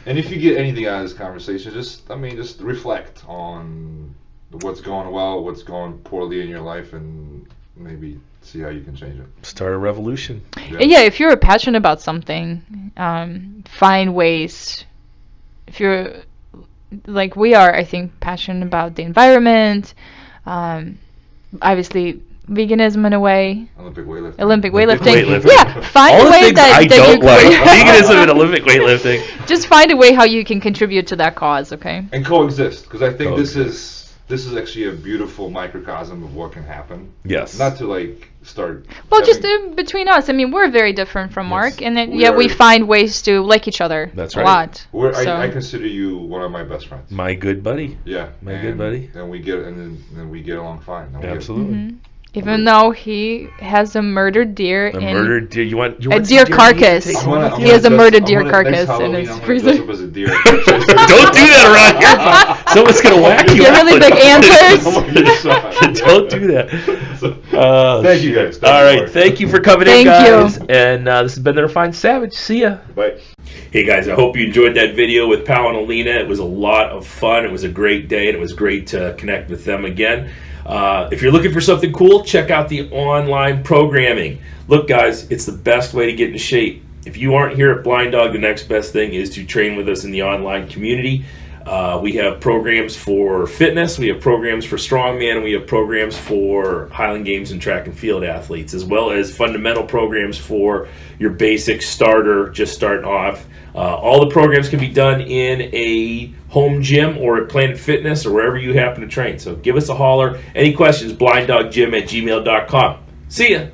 Speaker 3: And if you get anything out of this conversation, just reflect on what's going well, what's going poorly in your life, and maybe see how you can change it.
Speaker 1: Start a revolution.
Speaker 2: Yeah, if you're passionate about something, find ways. If you're like we are, I think, passionate about the environment. Obviously, veganism in a way.
Speaker 3: Olympic weightlifting.
Speaker 2: Yeah, find
Speaker 1: all
Speaker 2: a way
Speaker 1: the
Speaker 2: that
Speaker 1: I
Speaker 2: you
Speaker 1: don't like.
Speaker 2: can.
Speaker 1: Veganism and Olympic weightlifting.
Speaker 2: Just find a way how you can contribute to that cause, okay?
Speaker 3: And coexist, because I think this is actually a beautiful microcosm of what can happen.
Speaker 1: Yes.
Speaker 3: Not to like start.
Speaker 2: Well, just between us. I mean, we're very different from Mark, and then we find ways to like each other.
Speaker 1: That's
Speaker 2: a
Speaker 1: right.
Speaker 2: lot.
Speaker 3: I consider you one of my best friends.
Speaker 1: My good buddy.
Speaker 3: Yeah.
Speaker 1: My good buddy.
Speaker 3: And we get along fine.
Speaker 1: Absolutely.
Speaker 2: Mm-hmm. Even though he has a murdered deer
Speaker 1: You want
Speaker 2: a deer carcass. He has a murdered deer carcass in his freezer.
Speaker 3: Don't
Speaker 1: do that around here. Someone's gonna whack you.
Speaker 2: Get really big antlers.
Speaker 1: Don't do that.
Speaker 3: Thank you guys.
Speaker 1: All right, thank you for coming in, guys.
Speaker 2: You.
Speaker 1: And this has been the Refined Savage. See ya.
Speaker 3: Bye.
Speaker 1: Hey guys, I hope you enjoyed that video with Pawel and Alina. It was a lot of fun. It was a great day, and it was great to connect with them again. If you're looking for something cool, check out the online programming. Look, guys, it's the best way to get in shape. If you aren't here at Blind Dog, the next best thing is to train with us in the online community. We have programs for fitness, we have programs for strongman, and we have programs for Highland Games and track and field athletes, as well as fundamental programs for your basic starter, just starting off. All the programs can be done in a home gym or at Planet Fitness or wherever you happen to train. So give us a holler. Any questions, blinddoggym@gmail.com. See ya.